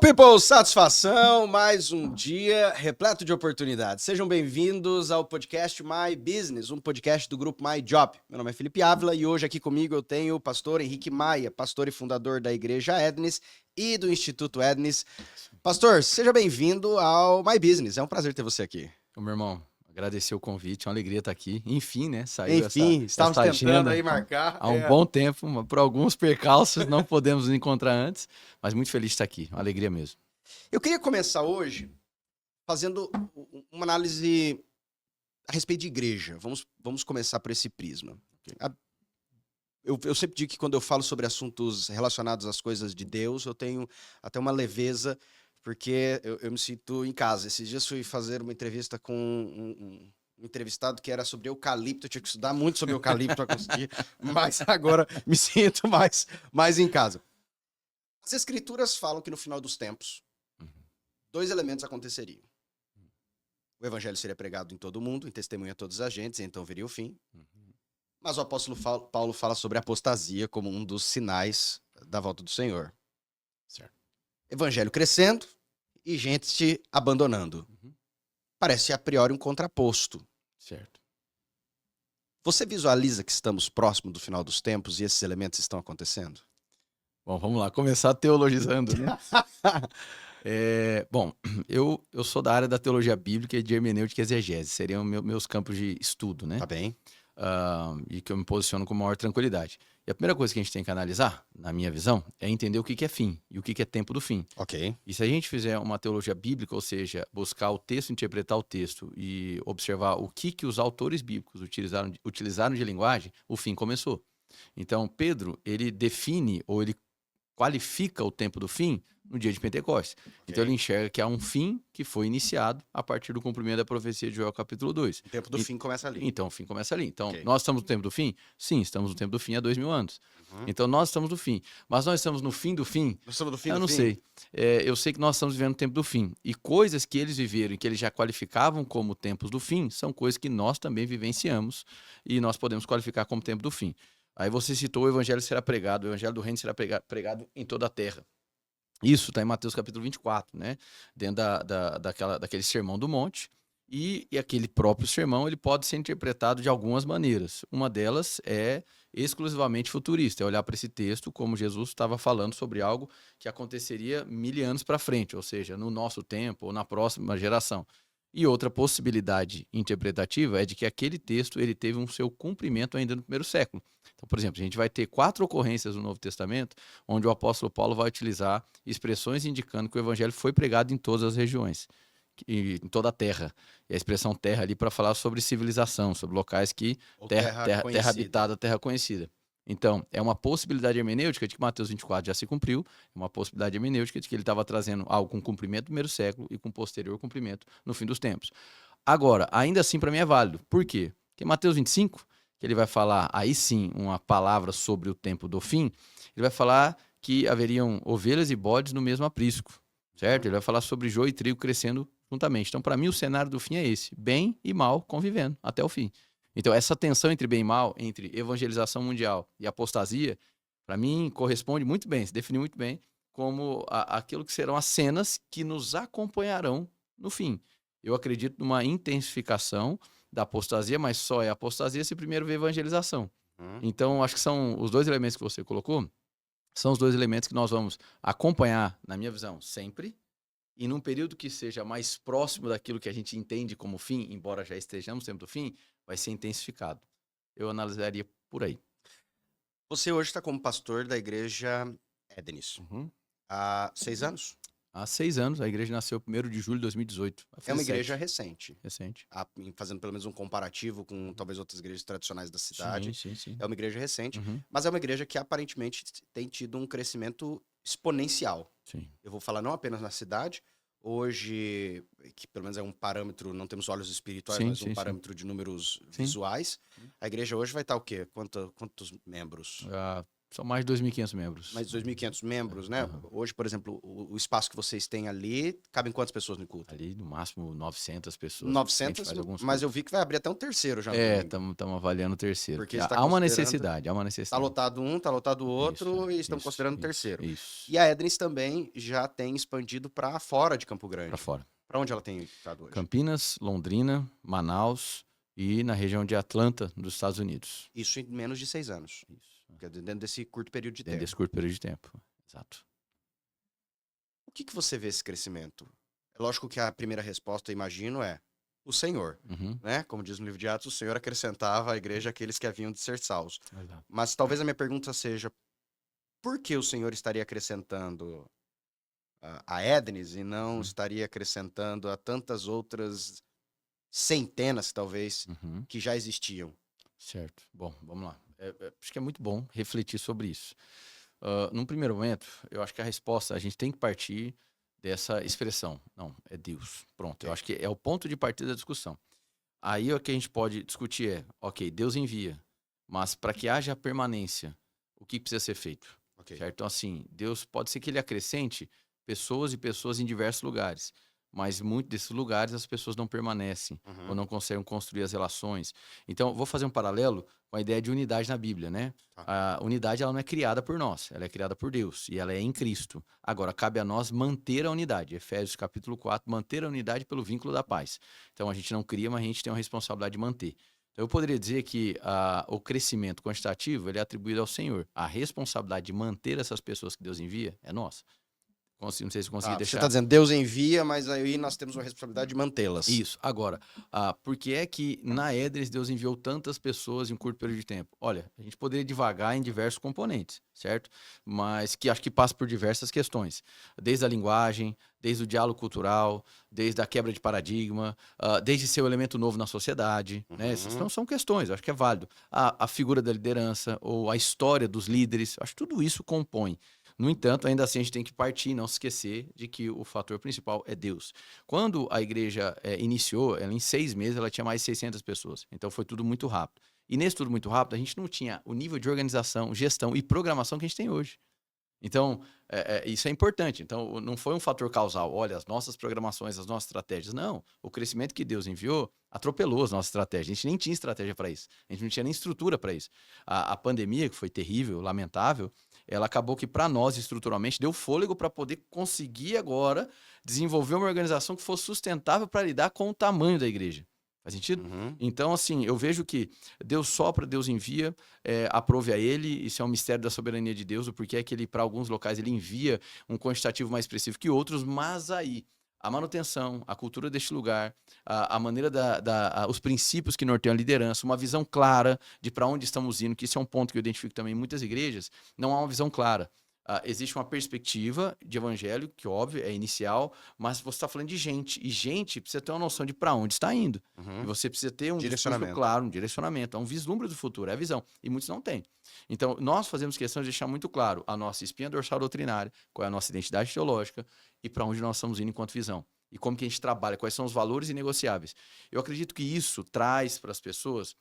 people, satisfação, mais um dia repleto de oportunidades. Sejam bem-vindos ao podcast My Business, um podcast do grupo My Job. Meu nome é Felipe Ávila e hoje aqui comigo eu tenho o pastor Henrique Maia, pastor e fundador da Igreja Ednis e do Instituto Ednis. Pastor, seja bem-vindo ao My Business, é um prazer ter você aqui. Meu irmão, agradecer o convite, uma alegria estar aqui. Enfim, né? Saiu Estávamos essa tentando agenda aí marcar. há um bom tempo, por alguns percalços não podemos nos encontrar antes, mas muito feliz de estar aqui, uma alegria mesmo. Eu queria começar hoje fazendo uma análise a respeito de igreja. Vamos começar por esse prisma. Okay. Eu sempre digo que quando eu falo sobre assuntos relacionados às coisas de Deus, eu tenho até uma leveza, porque eu me sinto em casa. Esses dias fui fazer uma entrevista com um entrevistado que era sobre eucalipto. Eu tinha que estudar muito sobre eucalipto para conseguir, mas agora me sinto mais em casa. As escrituras falam que no final dos tempos, dois elementos aconteceriam. O evangelho seria pregado em todo o mundo, em testemunho a todos os agentes, e então viria o fim. Mas o apóstolo Paulo fala sobre a apostasia como um dos sinais da volta do Senhor. Certo. Evangelho crescendo e gente abandonando. Parece a priori um contraposto. Certo. Você visualiza que estamos próximo do final dos tempos e esses elementos estão acontecendo? Bom, vamos lá, começar teologizando, né? Bom, eu sou da área da teologia bíblica e de hermenêutica e exegese, seriam meus campos de estudo, né? Tá bem. E que eu me posiciono com maior tranquilidade. E a primeira coisa que a gente tem que analisar, na minha visão, é entender o que é fim e o que é tempo do fim. Ok. E se a gente fizer uma teologia bíblica, ou seja, buscar o texto, interpretar o texto e observar o que os autores bíblicos utilizaram de linguagem, o fim começou. Então, Pedro, ele define ou ele qualifica o tempo do fim no dia de Pentecostes. Okay. Então ele enxerga que há um fim que foi iniciado a partir do cumprimento da profecia de Joel capítulo 2. O tempo do fim começa ali. Então o fim começa ali. Então Okay. Nós estamos no tempo do fim? Sim, estamos no tempo do fim há 2000 anos. Então nós estamos no fim. Mas nós estamos no fim do fim? Nós estamos no fim eu não sei. Eu sei que nós estamos vivendo o tempo do fim. E coisas que eles viveram e que eles já qualificavam como tempos do fim são coisas que nós também vivenciamos e nós podemos qualificar como tempo do fim. Aí você citou o evangelho será pregado, o evangelho do reino será pregado em toda a terra. Isso está em Mateus capítulo 24, né? Dentro daquele sermão do monte. E aquele próprio sermão ele pode ser interpretado de algumas maneiras. Uma delas é exclusivamente futurista, é olhar para esse texto como Jesus estava falando sobre algo que aconteceria 1000 anos para frente, ou seja, no nosso tempo ou na próxima geração. E outra possibilidade interpretativa é de que aquele texto ele teve um seu cumprimento ainda no primeiro século. Então, por exemplo, a gente vai ter 4 ocorrências no Novo Testamento onde o apóstolo Paulo vai utilizar expressões indicando que o evangelho foi pregado em todas as regiões, em toda a terra. E a expressão terra ali para falar sobre civilização, sobre locais que terra habitada, terra conhecida. Então, é uma possibilidade hermenêutica de que Mateus 24 já se cumpriu, é uma possibilidade hermenêutica de que ele estava trazendo algo com cumprimento do primeiro século e com posterior cumprimento no fim dos tempos. Agora, ainda assim para mim é válido. Por quê? Porque Mateus 25, que ele vai falar, aí sim, uma palavra sobre o tempo do fim, ele vai falar que haveriam ovelhas e bodes no mesmo aprisco, certo? Ele vai falar sobre joio e trigo crescendo juntamente. Então, para mim, o cenário do fim é esse, bem e mal convivendo até o fim. Então, essa tensão entre bem e mal, entre evangelização mundial e apostasia, para mim, corresponde muito bem, se define muito bem como aquilo que serão as cenas que nos acompanharão no fim. Eu acredito numa intensificação da apostasia, mas só é apostasia se primeiro vê evangelização. Então, acho que são os dois elementos que você colocou, são os dois elementos que nós vamos acompanhar, na minha visão, sempre, e num período que seja mais próximo daquilo que a gente entende como fim, embora já estejamos no tempo do fim, vai ser intensificado. Eu analisaria por aí. Você hoje está como pastor da igreja Ednis. Há 6 anos? Há 6 anos. A igreja nasceu 1º de julho de 2018. É uma igreja recente. Recente. Fazendo pelo menos um comparativo com talvez outras igrejas tradicionais da cidade. Sim. É uma igreja recente, mas é uma igreja que aparentemente tem tido um crescimento exponencial. Sim. Eu vou falar não apenas na cidade. Hoje, que pelo menos é um parâmetro, não temos olhos espirituais, mas um parâmetro de números visuais. A igreja hoje vai estar o quê? Quantos membros? São mais de 2.500 membros. Mais de 2.500 membros, né? Aham. Hoje, por exemplo, o espaço que vocês têm ali, cabem quantas pessoas no culto? Ali, no máximo, 900 pessoas. A gente 900, faz alguns mas eu cultos. vi que vai abrir até um terceiro já no É, domingo. estamos avaliando o terceiro. Porque Porque está há uma considerando- necessidade, há uma Tá necessidade. lotado um, tá lotado o outro, e estamos isso, considerando o isso, terceiro. Isso, E a Edris também já tem expandido para fora de Campo Grande. para fora. Para onde ela tem estado hoje? Campinas, Londrina, Manaus e na região de Atlanta, dos Estados Unidos. Isso em menos de 6 anos. Isso. Quer dizer, dentro desse curto período de Dentro tempo. desse curto período de tempo. Exato. O que você vê esse crescimento? É lógico que a primeira resposta, imagino, é o Senhor. Uhum. Né? Como diz no livro de Atos, o Senhor acrescentava à igreja aqueles que haviam de ser salvos. Exato. Mas talvez a minha pergunta seja, por que o Senhor estaria acrescentando a Ednis e não estaria acrescentando a tantas outras centenas, talvez, Uhum. que já existiam? Certo. Bom, vamos lá. Acho que é muito bom refletir sobre isso. Num primeiro momento, eu acho que a resposta, a gente tem que partir dessa expressão. Não, é Deus. Pronto. Eu acho que é o ponto de partida da discussão. Aí o que a gente pode discutir é, ok, Deus envia, mas para que haja permanência, o que precisa ser feito? Ok. Certo? Então, assim, Deus pode ser que ele acrescente pessoas e pessoas em diversos lugares, mas muitos desses lugares as pessoas não permanecem Uhum. ou não conseguem construir as relações. Então, vou fazer um paralelo com a ideia de unidade na Bíblia, né? Tá. A unidade ela não é criada por nós, ela é criada por Deus e ela é em Cristo. Agora, cabe a nós manter a unidade. Efésios capítulo 4, manter a unidade pelo vínculo da paz. Então, a gente não cria, mas a gente tem uma responsabilidade de manter. Então, eu poderia dizer que o crescimento quantitativo ele é atribuído ao Senhor. A responsabilidade de manter essas pessoas que Deus envia é nossa. Não sei se eu consegui Você deixar. está dizendo, Deus envia, mas aí nós temos uma responsabilidade de mantê-las. Isso. Agora, por que é que na Edris Deus enviou tantas pessoas em um curto período de tempo? Olha, a gente poderia divagar em diversos componentes, certo? Mas que acho que passa por diversas questões. Desde a linguagem, desde o diálogo cultural, desde a quebra de paradigma, desde ser um elemento novo na sociedade, né? Essas são questões, acho que é válido. A figura da liderança ou a história dos líderes, acho que tudo isso compõe. No entanto, ainda assim a gente tem que partir e não se esquecer de que o fator principal é Deus. Quando a igreja iniciou, ela, em 6 meses ela tinha mais de 600 pessoas. Então foi tudo muito rápido. E nesse tudo muito rápido, a gente não tinha o nível de organização, gestão e programação que a gente tem hoje. Então, isso é importante. Então, não foi um fator causal. Olha, as nossas programações, as nossas estratégias. Não. O crescimento que Deus enviou atropelou as nossas estratégias. A gente nem tinha estratégia para isso. A gente não tinha nem estrutura para isso. A pandemia, que foi terrível, lamentável, ela acabou que, para nós, estruturalmente, deu fôlego para poder conseguir agora desenvolver uma organização que fosse sustentável para lidar com o tamanho da igreja. Faz sentido? Uhum. Então, assim, eu vejo que Deus sopra, Deus envia, aprove a ele, isso é um mistério da soberania de Deus, o porquê é que ele, para alguns locais, ele envia um quantitativo mais expressivo que outros, mas aí a manutenção, a cultura deste lugar, a maneira os princípios que norteiam a liderança, uma visão clara de para onde estamos indo, que isso é um ponto que eu identifico também em muitas igrejas, não há uma visão clara. Existe uma perspectiva de evangelho, que óbvio é inicial, mas você está falando de gente, e gente precisa ter uma noção de para onde está indo. E você precisa ter um discurso claro, um direcionamento, um vislumbre do futuro, é a visão. E muitos não têm. Então, nós fazemos questão de deixar muito claro a nossa espinha dorsal doutrinária, qual é a nossa identidade teológica e para onde nós estamos indo enquanto visão. E como que a gente trabalha, quais são os valores inegociáveis. Eu acredito que isso traz para as pessoas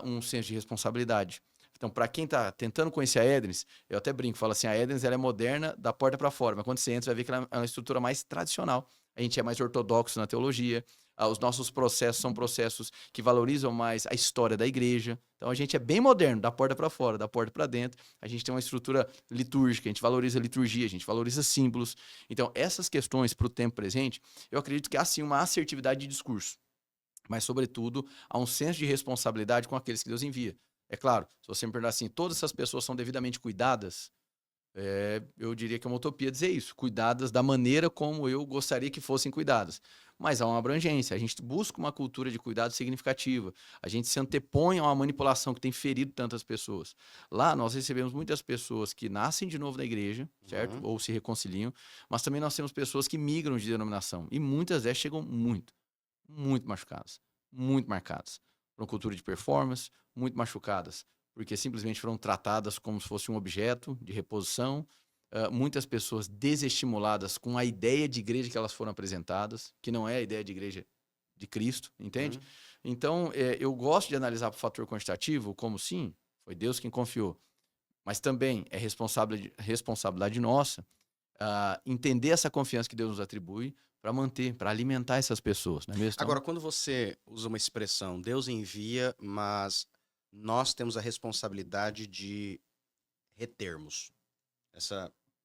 um senso de responsabilidade. Então, para quem está tentando conhecer a Edris, eu até brinco, falo assim, a Edris ela é moderna da porta para fora, mas quando você entra, vai ver que ela é uma estrutura mais tradicional. A gente é mais ortodoxo na teologia, os nossos processos são processos que valorizam mais a história da igreja. Então, a gente é bem moderno, da porta para fora, da porta para dentro. A gente tem uma estrutura litúrgica, a gente valoriza a liturgia, a gente valoriza símbolos. Então, essas questões para o tempo presente, eu acredito que há sim uma assertividade de discurso, mas, sobretudo, há um senso de responsabilidade com aqueles que Deus envia. É claro, se você me perguntar assim, todas essas pessoas são devidamente cuidadas, eu diria que é uma utopia dizer isso. Cuidadas da maneira como eu gostaria que fossem cuidadas. Mas há uma abrangência. A gente busca uma cultura de cuidado significativa. A gente se antepõe a uma manipulação que tem ferido tantas pessoas. Lá nós recebemos muitas pessoas que nascem de novo na igreja, certo? Ou se reconciliam. Mas também nós temos pessoas que migram de denominação. E muitas delas chegam muito machucadas. Muito marcadas. Por uma cultura de performance, muito machucadas, porque simplesmente foram tratadas como se fosse um objeto de reposição. Muitas pessoas desestimuladas com a ideia de igreja que elas foram apresentadas, que não é a ideia de igreja de Cristo, entende? Então, eu gosto de analisar o fator quantitativo como sim, foi Deus quem confiou. Mas também é responsabilidade nossa entender essa confiança que Deus nos atribui para manter, para alimentar essas pessoas, não é mesmo? Então, Agora, quando você usa uma expressão, Deus envia, mas nós temos a responsabilidade de retermos.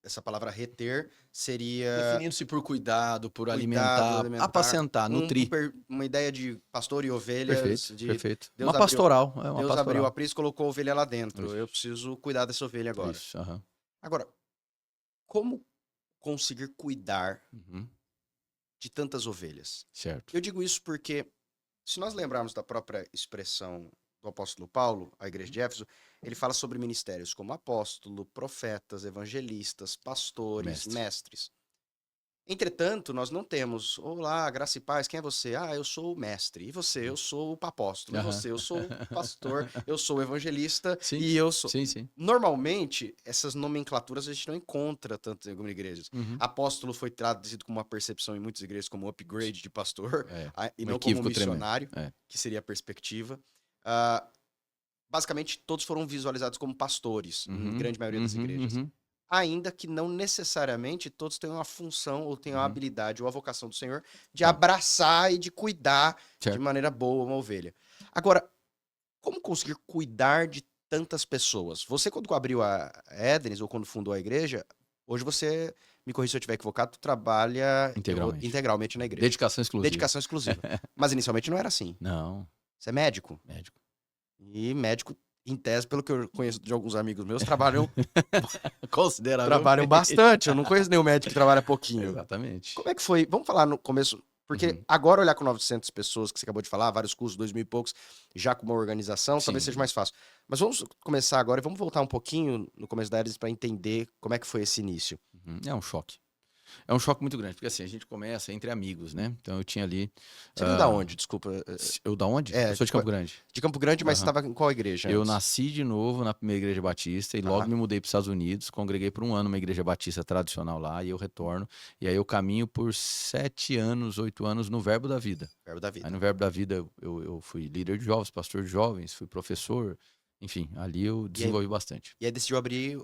Essa palavra reter seria definindo-se por cuidado, por cuidado, alimentar, alimentar, apacentar, nutrir. uma ideia de pastor e ovelhas, Perfeito, de perfeito. Deus Uma abriu, pastoral, é uma Deus abriu a pastoral. aprisco e colocou a ovelha lá dentro. Eu Isso, preciso cuidar dessa ovelha agora. isso, aham. Agora, como conseguir cuidar Uhum, de tantas ovelhas? certo. Eu digo isso porque, se nós lembrarmos da própria expressão do apóstolo Paulo, à igreja de Éfeso, ele fala sobre ministérios como apóstolo, profetas, evangelistas, pastores, Mestre. mestres. Entretanto, nós não temos, olá, graça e paz, quem é você? Ah, eu sou o mestre. E você? Eu sou o apóstolo. E Aham. você? Eu sou o pastor. Eu sou o evangelista. Sim, E eu sou... sim, sim. Normalmente, essas nomenclaturas a gente não encontra tanto em algumas igrejas. Uhum. Apóstolo foi traduzido com uma percepção em muitas igrejas como upgrade de pastor, e não como Equívoco tremendo. missionário, que seria a perspectiva. Ah, basicamente, todos foram visualizados como pastores, em grande maioria das igrejas. Ainda que não necessariamente todos tenham a função ou tenham a habilidade ou a vocação do Senhor de abraçar e de cuidar de Certo. maneira boa uma ovelha. Agora, como conseguir cuidar de tantas pessoas? Você, quando abriu a Édenes ou quando fundou a igreja, hoje você, me corrija se eu estiver equivocado, tu trabalha integralmente na igreja. Dedicação exclusiva. Dedicação exclusiva. Mas inicialmente não era assim. Não, Você é médico. médico. E médico, em tese, pelo que eu conheço de alguns amigos meus, trabalham Consideravelmente. bastante. Eu não conheço nenhum médico que trabalha pouquinho. Exatamente. Como é que foi? Vamos falar no começo, porque agora olhar com 900 pessoas, que você acabou de falar, vários cursos, 2.000 e poucos, já com uma organização, talvez Sim. seja mais fácil. Mas vamos começar agora e vamos voltar um pouquinho no começo da Aeres para entender como é que foi esse início. É um choque. É um choque muito grande, porque assim, a gente começa entre amigos, né? Então eu tinha ali. Você veio da onde? Desculpa. Eu da onde? É, Eu sou de Campo Grande. De Campo Grande, mas você Aham. estava em qual igreja Eu antes? nasci de novo na primeira igreja batista e logo me mudei para os Estados Unidos, congreguei por um ano numa igreja batista tradicional lá e eu retorno. E aí eu caminho por 7 anos, 8 anos no Verbo da Vida. Verbo da Vida. Aí no Verbo da Vida eu fui líder de jovens, pastor de jovens, fui professor. Enfim, ali eu desenvolvi bastante. E aí decidiu abrir...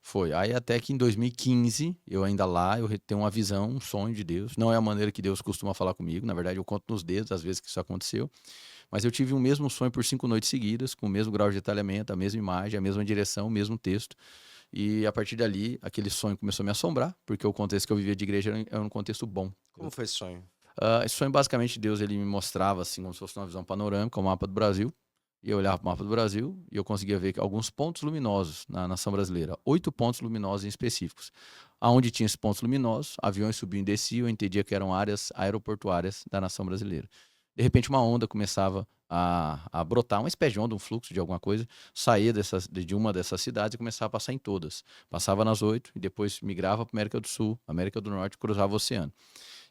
Foi. Aí até que em 2015, eu ainda lá, eu tenho uma visão, um sonho de Deus. Não é a maneira que Deus costuma falar comigo. Na verdade, eu conto nos dedos às vezes que isso aconteceu. Mas eu tive o mesmo sonho por 5 noites seguidas, com o mesmo grau de detalhamento, a mesma imagem, a mesma direção, o mesmo texto. E a partir dali, aquele sonho começou a me assombrar, porque o contexto que eu vivia de igreja era um contexto bom. Como foi esse sonho? Esse sonho, basicamente, Deus ele me mostrava, assim, como se fosse uma visão panorâmica, o mapa do Brasil. E eu olhava para o mapa do Brasil e eu conseguia ver alguns pontos luminosos na nação brasileira. 8 pontos luminosos em específicos. Aonde tinha esses pontos luminosos, aviões subiam e desciam, eu entendia que eram áreas aeroportuárias da nação brasileira. De repente, uma onda começava a brotar, uma espécie de onda, um fluxo de alguma coisa, saía de uma dessas cidades e começava a passar em todas. Passava nas 8 e depois migrava para a América do Sul, América do Norte, cruzava o oceano.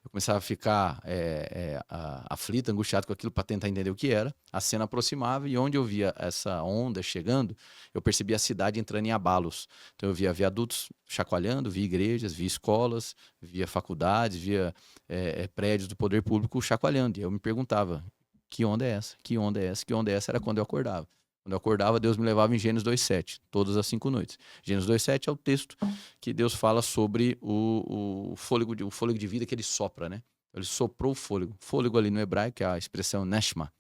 Eu começava a ficar aflito, angustiado com aquilo para tentar entender o que era. A cena aproximava e onde eu via essa onda chegando, eu percebia a cidade entrando em abalos. Então eu via viadutos chacoalhando, via igrejas, via escolas, via faculdades, via prédios do poder público chacoalhando. E eu me perguntava, que onda é essa? Que onda é essa? Que onda é essa? Era quando eu acordava. Quando eu acordava, Deus me levava em Gênesis 2:7, todas as 5 noites. Gênesis 2:7 é o texto que Deus fala sobre o fôlego de vida que ele sopra, né? Ele soprou o fôlego. Fôlego ali no hebraico é a expressão neshma,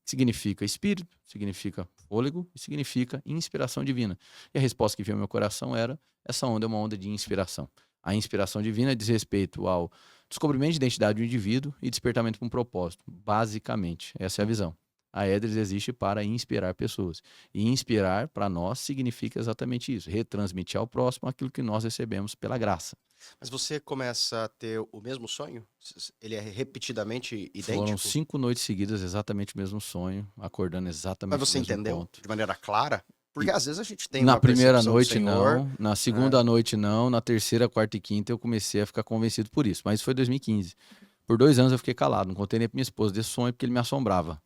que significa espírito, significa fôlego e significa inspiração divina. E a resposta que veio ao meu coração era, essa onda é uma onda de inspiração. A inspiração divina diz respeito ao descobrimento de identidade do indivíduo e despertamento para um propósito. Basicamente, essa é a visão. A Éderes existe para inspirar pessoas. E inspirar, para nós, significa exatamente isso. Retransmitir ao próximo aquilo que nós recebemos pela graça. Mas você começa a ter o mesmo sonho? Ele é repetidamente idêntico? Foram 5 noites seguidas, exatamente o mesmo sonho, acordando exatamente Mas você no mesmo entendeu ponto. De maneira clara? Porque às vezes a gente tem Na uma primeira percepção do noite, Senhor. não. Na segunda noite, não. Na terceira, quarta e quinta, eu comecei a ficar convencido por isso. Mas isso foi 2015. Por 2 anos eu fiquei calado. Não contei nem pra minha esposa desse sonho, porque ele me assombrava.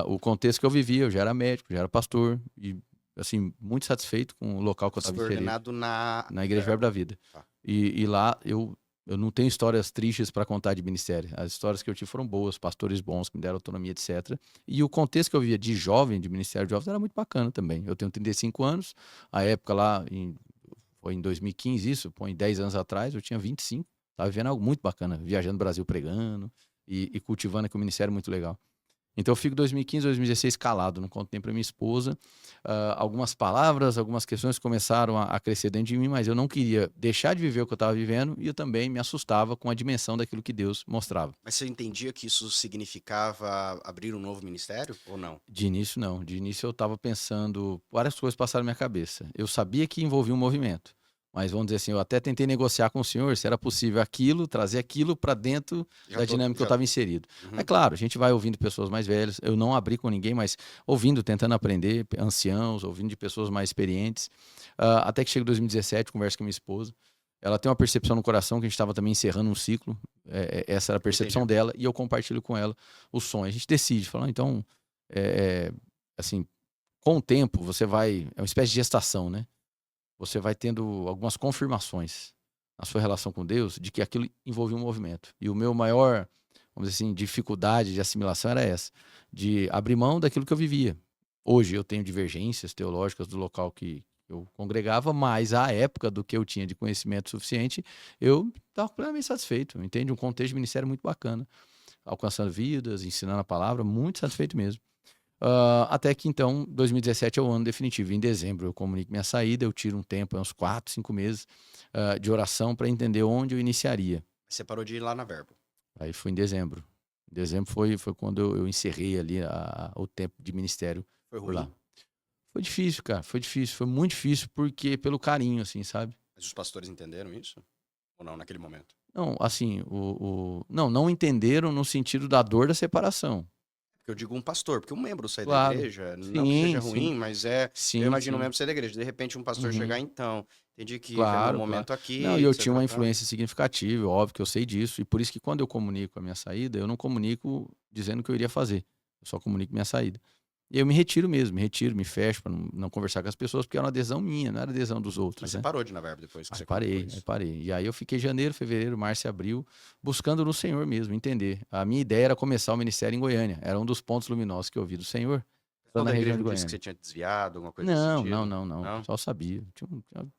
O contexto que eu vivia, eu já era médico, já era pastor. E, assim, muito satisfeito com o local que eu Você estava foi inserido. ordenado na Na Igreja Verbo da Vida. Tá. E lá eu Eu não tenho histórias tristes para contar de ministério. As histórias que eu tive foram boas, pastores bons que me deram autonomia, etc. E o contexto que eu vivia de jovem, de ministério de jovens, era muito bacana também. Eu tenho 35 anos, a época lá, foi em 2015 isso, põe 10 anos atrás, eu tinha 25. Estava vivendo algo muito bacana, viajando no Brasil pregando e cultivando aqui um ministério muito legal. Então eu fico 2015, 2016 calado, não conto nem para minha esposa. Algumas palavras, algumas questões começaram a crescer dentro de mim, mas eu não queria deixar de viver o que eu estava vivendo e eu também me assustava com a dimensão daquilo que Deus mostrava. Mas você entendia que isso significava abrir um novo ministério ou não? De início, não. De início eu estava pensando, várias coisas passaram na minha cabeça. Eu sabia que envolvia um movimento, mas vamos dizer assim, eu até tentei negociar com o senhor se era possível aquilo, trazer aquilo para dentro da dinâmica que eu estava inserido. É claro, a gente vai ouvindo pessoas mais velhas, eu não abri com ninguém, mas ouvindo, tentando aprender, anciãos, ouvindo de pessoas mais experientes. Até que chega 2017, converso com minha esposa. Ela tem uma percepção no coração que a gente estava também encerrando um ciclo. Essa era a percepção dela e eu compartilho com ela o sonho. A gente decide, fala, então, assim, com o tempo você vai, é uma espécie de gestação, né? Você vai tendo algumas confirmações na sua relação com Deus de que aquilo envolvia um movimento. E o meu maior, vamos dizer assim, dificuldade de assimilação era essa, de abrir mão daquilo que eu vivia. Hoje eu tenho divergências teológicas do local que eu congregava, mas à época do que eu tinha de conhecimento suficiente, eu estava plenamente satisfeito. Entende? Um contexto de ministério muito bacana, alcançando vidas, ensinando a palavra, muito satisfeito mesmo. Até que então, 2017 é o ano definitivo. Em dezembro eu comunico minha saída, eu tiro um tempo, uns 4, 5 meses de oração para entender onde eu iniciaria. Você parou de ir lá na Verbo. Aí foi em dezembro. Em dezembro foi quando eu encerrei ali o tempo de ministério. Foi por lá. ruim. Foi difícil, cara. Foi difícil. Foi muito difícil porque pelo carinho, assim, sabe? Mas os pastores entenderam isso? Ou não, naquele momento? Não, assim, não entenderam no sentido da dor da separação. Porque eu digo um pastor, porque um membro sair da Claro. igreja, não que Sim, seja sim. ruim, mas Sim, eu imagino um sim. membro sair da igreja. De repente um pastor Uhum. chegar, então, entendi que Claro, foi meu claro. momento aqui, Não, e eu etc, tinha uma tal. influência significativa, óbvio que eu sei disso. E por isso que quando eu comunico a minha saída, eu não comunico dizendo o que eu iria fazer. Eu só comunico minha saída. E eu me retiro mesmo, me fecho para não conversar com as pessoas, porque era uma adesão minha, não era adesão dos outros. Mas você né? parou de ir na Verbo depois que Aí você comunicou parei, isso? aí parei. E aí eu fiquei janeiro, fevereiro, março e abril, buscando no Senhor mesmo, entender. A minha ideia era começar o ministério em Goiânia. Era um dos pontos luminosos que eu vi do Senhor. Só Na da região igreja de não disse que Goiânia. você tinha desviado, alguma coisa desse Não, sentido? não. Só sabia.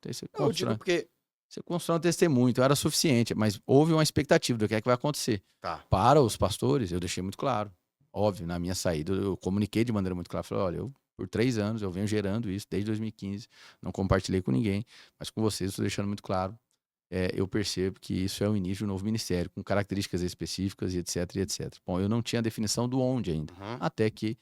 Você Não, eu digo porque... Você constrói um testemunho, então era suficiente, mas houve uma expectativa do que é que vai acontecer. Tá. Para os pastores, eu deixei muito claro. Óbvio, na minha saída, eu comuniquei de maneira muito clara. Falei, olha, por 3 anos eu venho gerando isso, desde 2015, não compartilhei com ninguém, mas com vocês eu estou deixando muito claro. Eu percebo que isso é o início de um novo ministério, com características específicas e etc, e etc. Bom, eu não tinha a definição do onde ainda, até que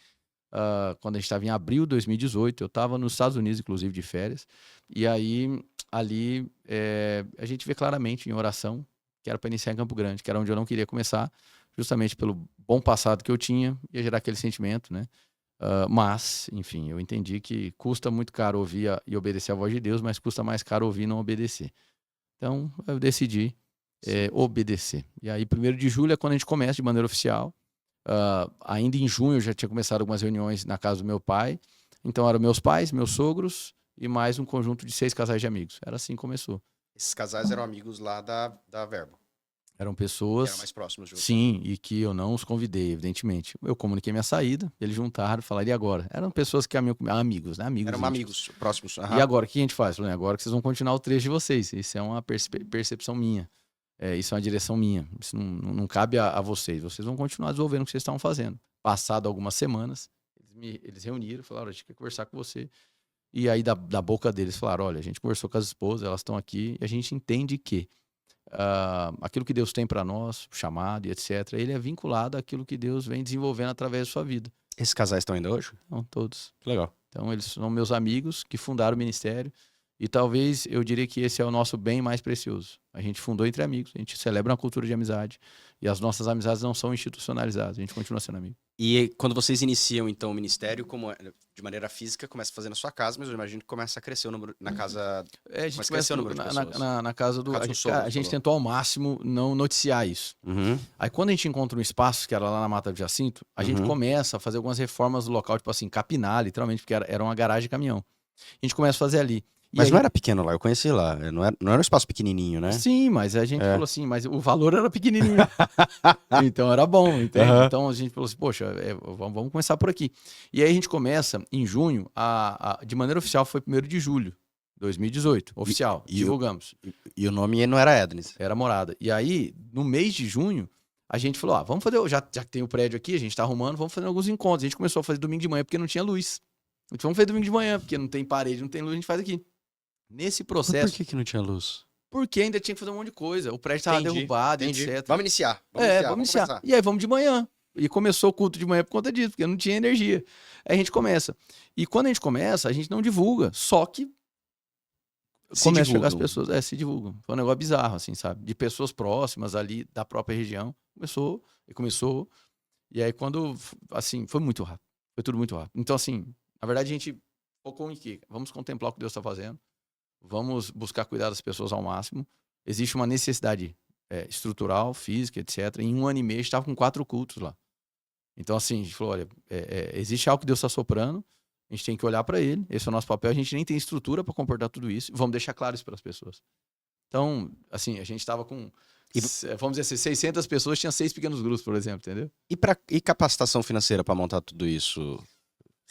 quando a gente estava em abril de 2018, eu estava nos Estados Unidos, inclusive, de férias, e aí, ali, a gente vê claramente em oração que era para iniciar em Campo Grande, que era onde eu não queria começar, justamente pelo bom passado que eu tinha, ia gerar aquele sentimento, né? Mas, enfim, eu entendi que custa muito caro ouvir e obedecer a voz de Deus, mas custa mais caro ouvir e não obedecer. Então, eu decidi obedecer. E aí, 1º de julho é quando a gente começa de maneira oficial. Ainda em junho eu já tinha começado algumas reuniões na casa do meu pai. Então eram meus pais, meus sogros e mais um conjunto de 6 casais de amigos. Era assim que começou. Esses casais eram amigos lá da Verbo. Eram Que pessoas, eram mais próximos de você. sim, e que eu não os convidei, evidentemente. Eu comuniquei minha saída, eles juntaram, falaram, e agora? Eram pessoas que eram amigos, né? Amigos Eram íntimos. amigos próximos. E agora, o que a gente faz? Falei, agora que vocês vão continuar o trecho de vocês. Isso é uma percepção minha. Isso é uma direção minha. Isso não cabe a vocês. Vocês vão continuar desenvolvendo o que vocês estavam fazendo. Passado algumas semanas, eles reuniram, falaram, a gente quer conversar com você. E aí, da boca deles, falaram, olha, a gente conversou com as esposas, elas estão aqui, e a gente entende que aquilo que Deus tem para nós, chamado e etc., ele é vinculado àquilo que Deus vem desenvolvendo através da sua vida. Esses casais estão ainda hoje? Então, todos. Que legal. Então, eles são meus amigos que fundaram o ministério. E talvez eu diria que esse é o nosso bem mais precioso. A gente fundou entre amigos, a gente celebra uma cultura de amizade. E as nossas amizades não são institucionalizadas, a gente continua sendo amigo. E quando vocês iniciam, então, o ministério, de maneira física, começa a fazer na sua casa, mas eu imagino que começa a crescer o número na casa... A gente Mas começa cresceu o número de pessoas. na casa do... Na casa do sogro, a gente falou. tentou ao máximo não noticiar isso. Aí quando a gente encontra um espaço, que era lá na Mata do Jacinto, a gente começa a fazer algumas reformas do local, tipo assim, capinar, literalmente, porque era uma garagem de caminhão. A gente começa a fazer ali. E Mas aí, não era pequeno lá, eu conheci lá. Não era um espaço pequenininho, né? sim, mas a gente É. falou assim, mas o valor era pequenininho. Então era bom, entende? Aham. Então a gente falou assim, poxa, vamos começar por aqui. E aí a gente começa em junho, de maneira oficial foi 1º de julho, 2018, oficial, E, o, divulgamos. e o nome não era Ednis. Era morada. E aí, no mês de junho, a gente falou, vamos fazer, já que tem o prédio aqui, a gente tá arrumando, vamos fazer alguns encontros. A gente começou a fazer domingo de manhã porque não tinha luz. A gente vamos fazer domingo de manhã, porque não tem parede, não tem luz, a gente faz aqui. Nesse Por processo, que não tinha luz? porque ainda tinha que fazer um monte de coisa. O prédio estava derrubado, etc. Vamos iniciar. Vamos iniciar. E aí vamos de manhã. E começou o culto de manhã por conta disso, porque não tinha energia. Aí a gente começa. E quando a gente começa, a gente não divulga, só que começa a chegar as pessoas. Se divulgam. Foi um negócio bizarro, assim, sabe? De pessoas próximas ali da própria região. Começou. E aí quando, assim, foi muito rápido. Foi tudo muito rápido. Então, assim, na verdade a gente focou em quê? Vamos contemplar o que Deus está fazendo. Vamos buscar cuidar das pessoas ao máximo. Existe uma necessidade estrutural, física, etc. Em 1 ano e meio, a gente estava com 4 cultos lá. Então, assim, a gente falou, olha, existe algo que Deus está soprando, a gente tem que olhar para ele, esse é o nosso papel, a gente nem tem estrutura para comportar tudo isso, vamos deixar claro isso para as pessoas. Então, assim, a gente estava com, vamos dizer assim, 600 pessoas, tinha 6 pequenos grupos, por exemplo, entendeu? E capacitação financeira para montar tudo isso?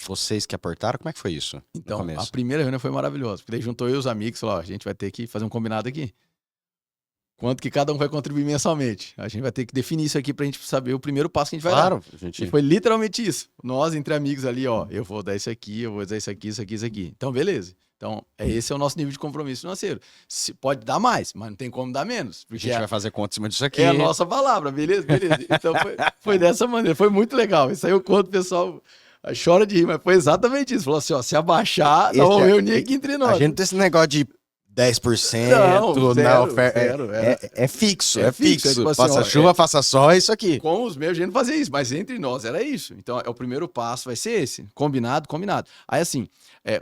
Vocês que aportaram? Como é que foi isso? Então, a primeira reunião foi maravilhosa, porque daí juntou eu e os amigos, falou, a gente vai ter que fazer um combinado aqui. Quanto que cada um vai contribuir mensalmente? A gente vai ter que definir isso aqui pra gente saber o primeiro passo que a gente vai dar. Claro. E foi literalmente isso. Nós, entre amigos ali, eu vou dar isso aqui, eu vou dar isso aqui, isso aqui, isso aqui. Então, beleza. Então, esse é o nosso nível de compromisso financeiro. Pode dar mais, mas não tem como dar menos. Porque a gente vai fazer conta em cima disso aqui. É a nossa palavra, beleza? Então, foi dessa maneira. Foi muito legal. Isso aí eu conto, o pessoal chora de rir, mas foi exatamente isso. Falou assim, se abaixar, nós vamos reunir aqui entre nós. A gente não tem esse negócio de 10% na oferta. É fixo, é fixo. Tipo assim, faça chuva, faça sol, é isso aqui. Com os meus, a gente não fazia isso, mas entre nós era isso. Então, o primeiro passo vai ser esse. Combinado. Aí, assim,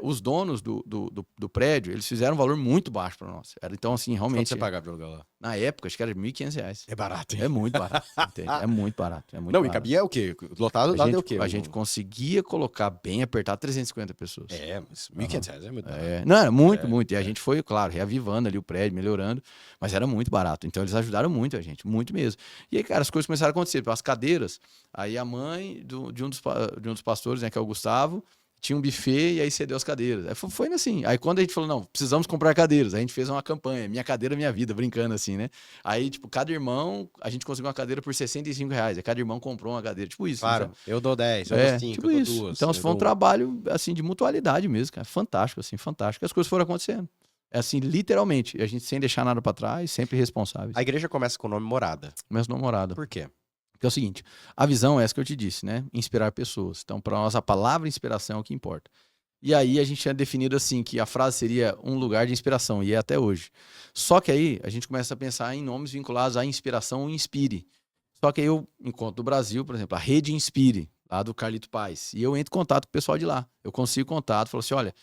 os donos do prédio, eles fizeram um valor muito baixo para nós. Então, assim, realmente... Quanto você pagava pelo lugar lá? Na época, acho que era R$1.500. É barato, hein? É muito barato, entende? É muito barato. E cabia o quê? Lotado deu o quê? A gente conseguia colocar bem apertado 350 pessoas. Mas R$1.500 é muito barato. Não, era muito. E a gente foi, claro, reavivando ali o prédio, melhorando, mas era muito barato. Então eles ajudaram muito a gente, muito mesmo. E aí, cara, as coisas começaram a acontecer. As cadeiras, aí a mãe de um dos pastores, né, que é o Gustavo, tinha um buffet e aí cedeu as cadeiras. Aí foi assim. Aí quando a gente falou, não, precisamos comprar cadeiras, a gente fez uma campanha, minha cadeira, minha vida, brincando assim, né? Aí, tipo, cada irmão, a gente conseguiu uma cadeira por R$65. Aí cada irmão comprou uma cadeira, tipo isso. Claro, então, eu dou 10, eu dou 5, tipo eu dou isso. 2. Então, foi um trabalho, assim, de mutualidade mesmo, cara. Fantástico, assim, fantástico. E as coisas foram acontecendo. Assim, literalmente. A gente sem deixar nada pra trás, sempre responsáveis. A igreja começa com o nome Morada. Começa no Morada. Por quê? Porque é o seguinte, a visão é essa que eu te disse, né? Inspirar pessoas. Então, para nós, a palavra inspiração é o que importa. E aí, a gente tinha definido assim, que a frase seria um lugar de inspiração, e é até hoje. Só que aí, a gente começa a pensar em nomes vinculados à inspiração ou inspire. Só que aí eu encontro do Brasil, por exemplo, a Rede Inspire, lá do Carlito Paes. E eu entro em contato com o pessoal de lá. Eu consigo contato, falo assim, olha,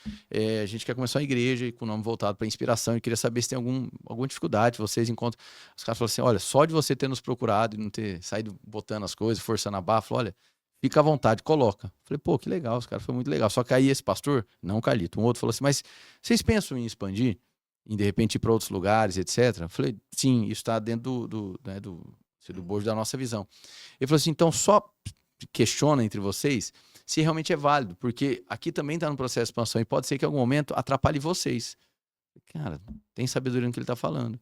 a gente quer começar uma igreja com o nome voltado para inspiração e queria saber se tem alguma dificuldade, vocês encontram. Os caras falam assim, olha, só de você ter nos procurado e não ter saído botando as coisas, forçando a barra, olha, fica à vontade, coloca. Falei, pô, que legal, os caras foi muito legal. Só que aí esse pastor, não o Carlito, um outro falou assim, mas vocês pensam em expandir? Em de repente ir para outros lugares, etc? Falei, sim, isso está dentro do bojo da nossa visão. Ele falou assim, então só questiona entre vocês se realmente é válido, porque aqui também está no processo de expansão e pode ser que em algum momento atrapalhe vocês. Cara, tem sabedoria no que ele está falando.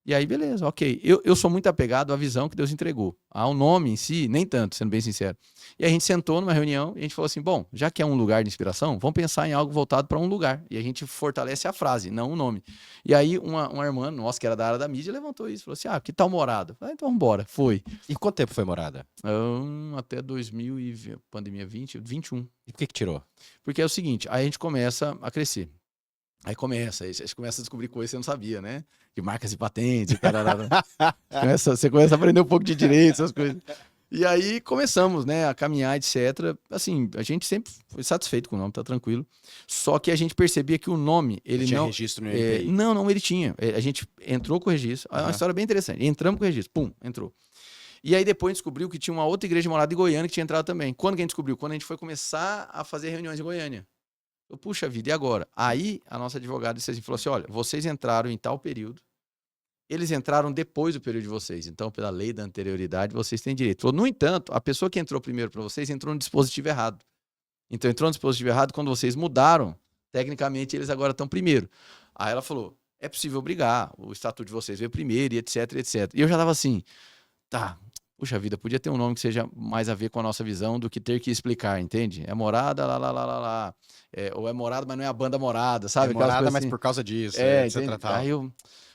E aí, beleza, ok. Eu sou muito apegado à visão que Deus entregou. Ao nome em si, nem tanto, sendo bem sincero. E a gente sentou numa reunião e a gente falou assim, bom, já que é um lugar de inspiração, vamos pensar em algo voltado para um lugar. E a gente fortalece a frase, não o nome. E aí, uma irmã nossa, que era da área da mídia, levantou isso. Falou assim, que tal Morada? Falei, então, vamos embora. Foi. E quanto tempo foi Morada? Até 2000 e pandemia 21. E por que tirou? Porque é o seguinte, aí a gente começa a crescer. Aí você começa a descobrir coisas que você não sabia, né? De marcas e patentes, você começa a aprender um pouco de direito, essas coisas. E aí começamos, né, a caminhar, etc. Assim, a gente sempre foi satisfeito com o nome, tá tranquilo. Só que a gente percebia que o nome, ele tinha não... registro no INPI? Não, ele tinha. A gente entrou com o registro. É uma história bem interessante. Entramos com o registro, pum, entrou. E aí depois descobriu que tinha uma outra igreja Morada em Goiânia que tinha entrado também. Quando que a gente descobriu? Quando a gente foi começar a fazer reuniões em Goiânia. Puxa vida, e agora? Aí a nossa advogada disse assim, falou assim, olha, vocês entraram em tal período, eles entraram depois do período de vocês, então pela lei da anterioridade vocês têm direito. Falou, no entanto, a pessoa que entrou primeiro para vocês entrou no dispositivo errado. Então entrou no dispositivo errado, quando vocês mudaram, tecnicamente eles agora estão primeiro. Aí ela falou, é possível brigar, o estatuto de vocês veio primeiro, e etc, etc. E eu já tava assim, tá, puxa vida, podia ter um nome que seja mais a ver com a nossa visão do que ter que explicar, entende? É morada, lá. Ou é morada, mas não é a banda morada, sabe? Aquelas Demorada, coisas mas assim. por causa disso, etc. Entende? Tal. Aí eu,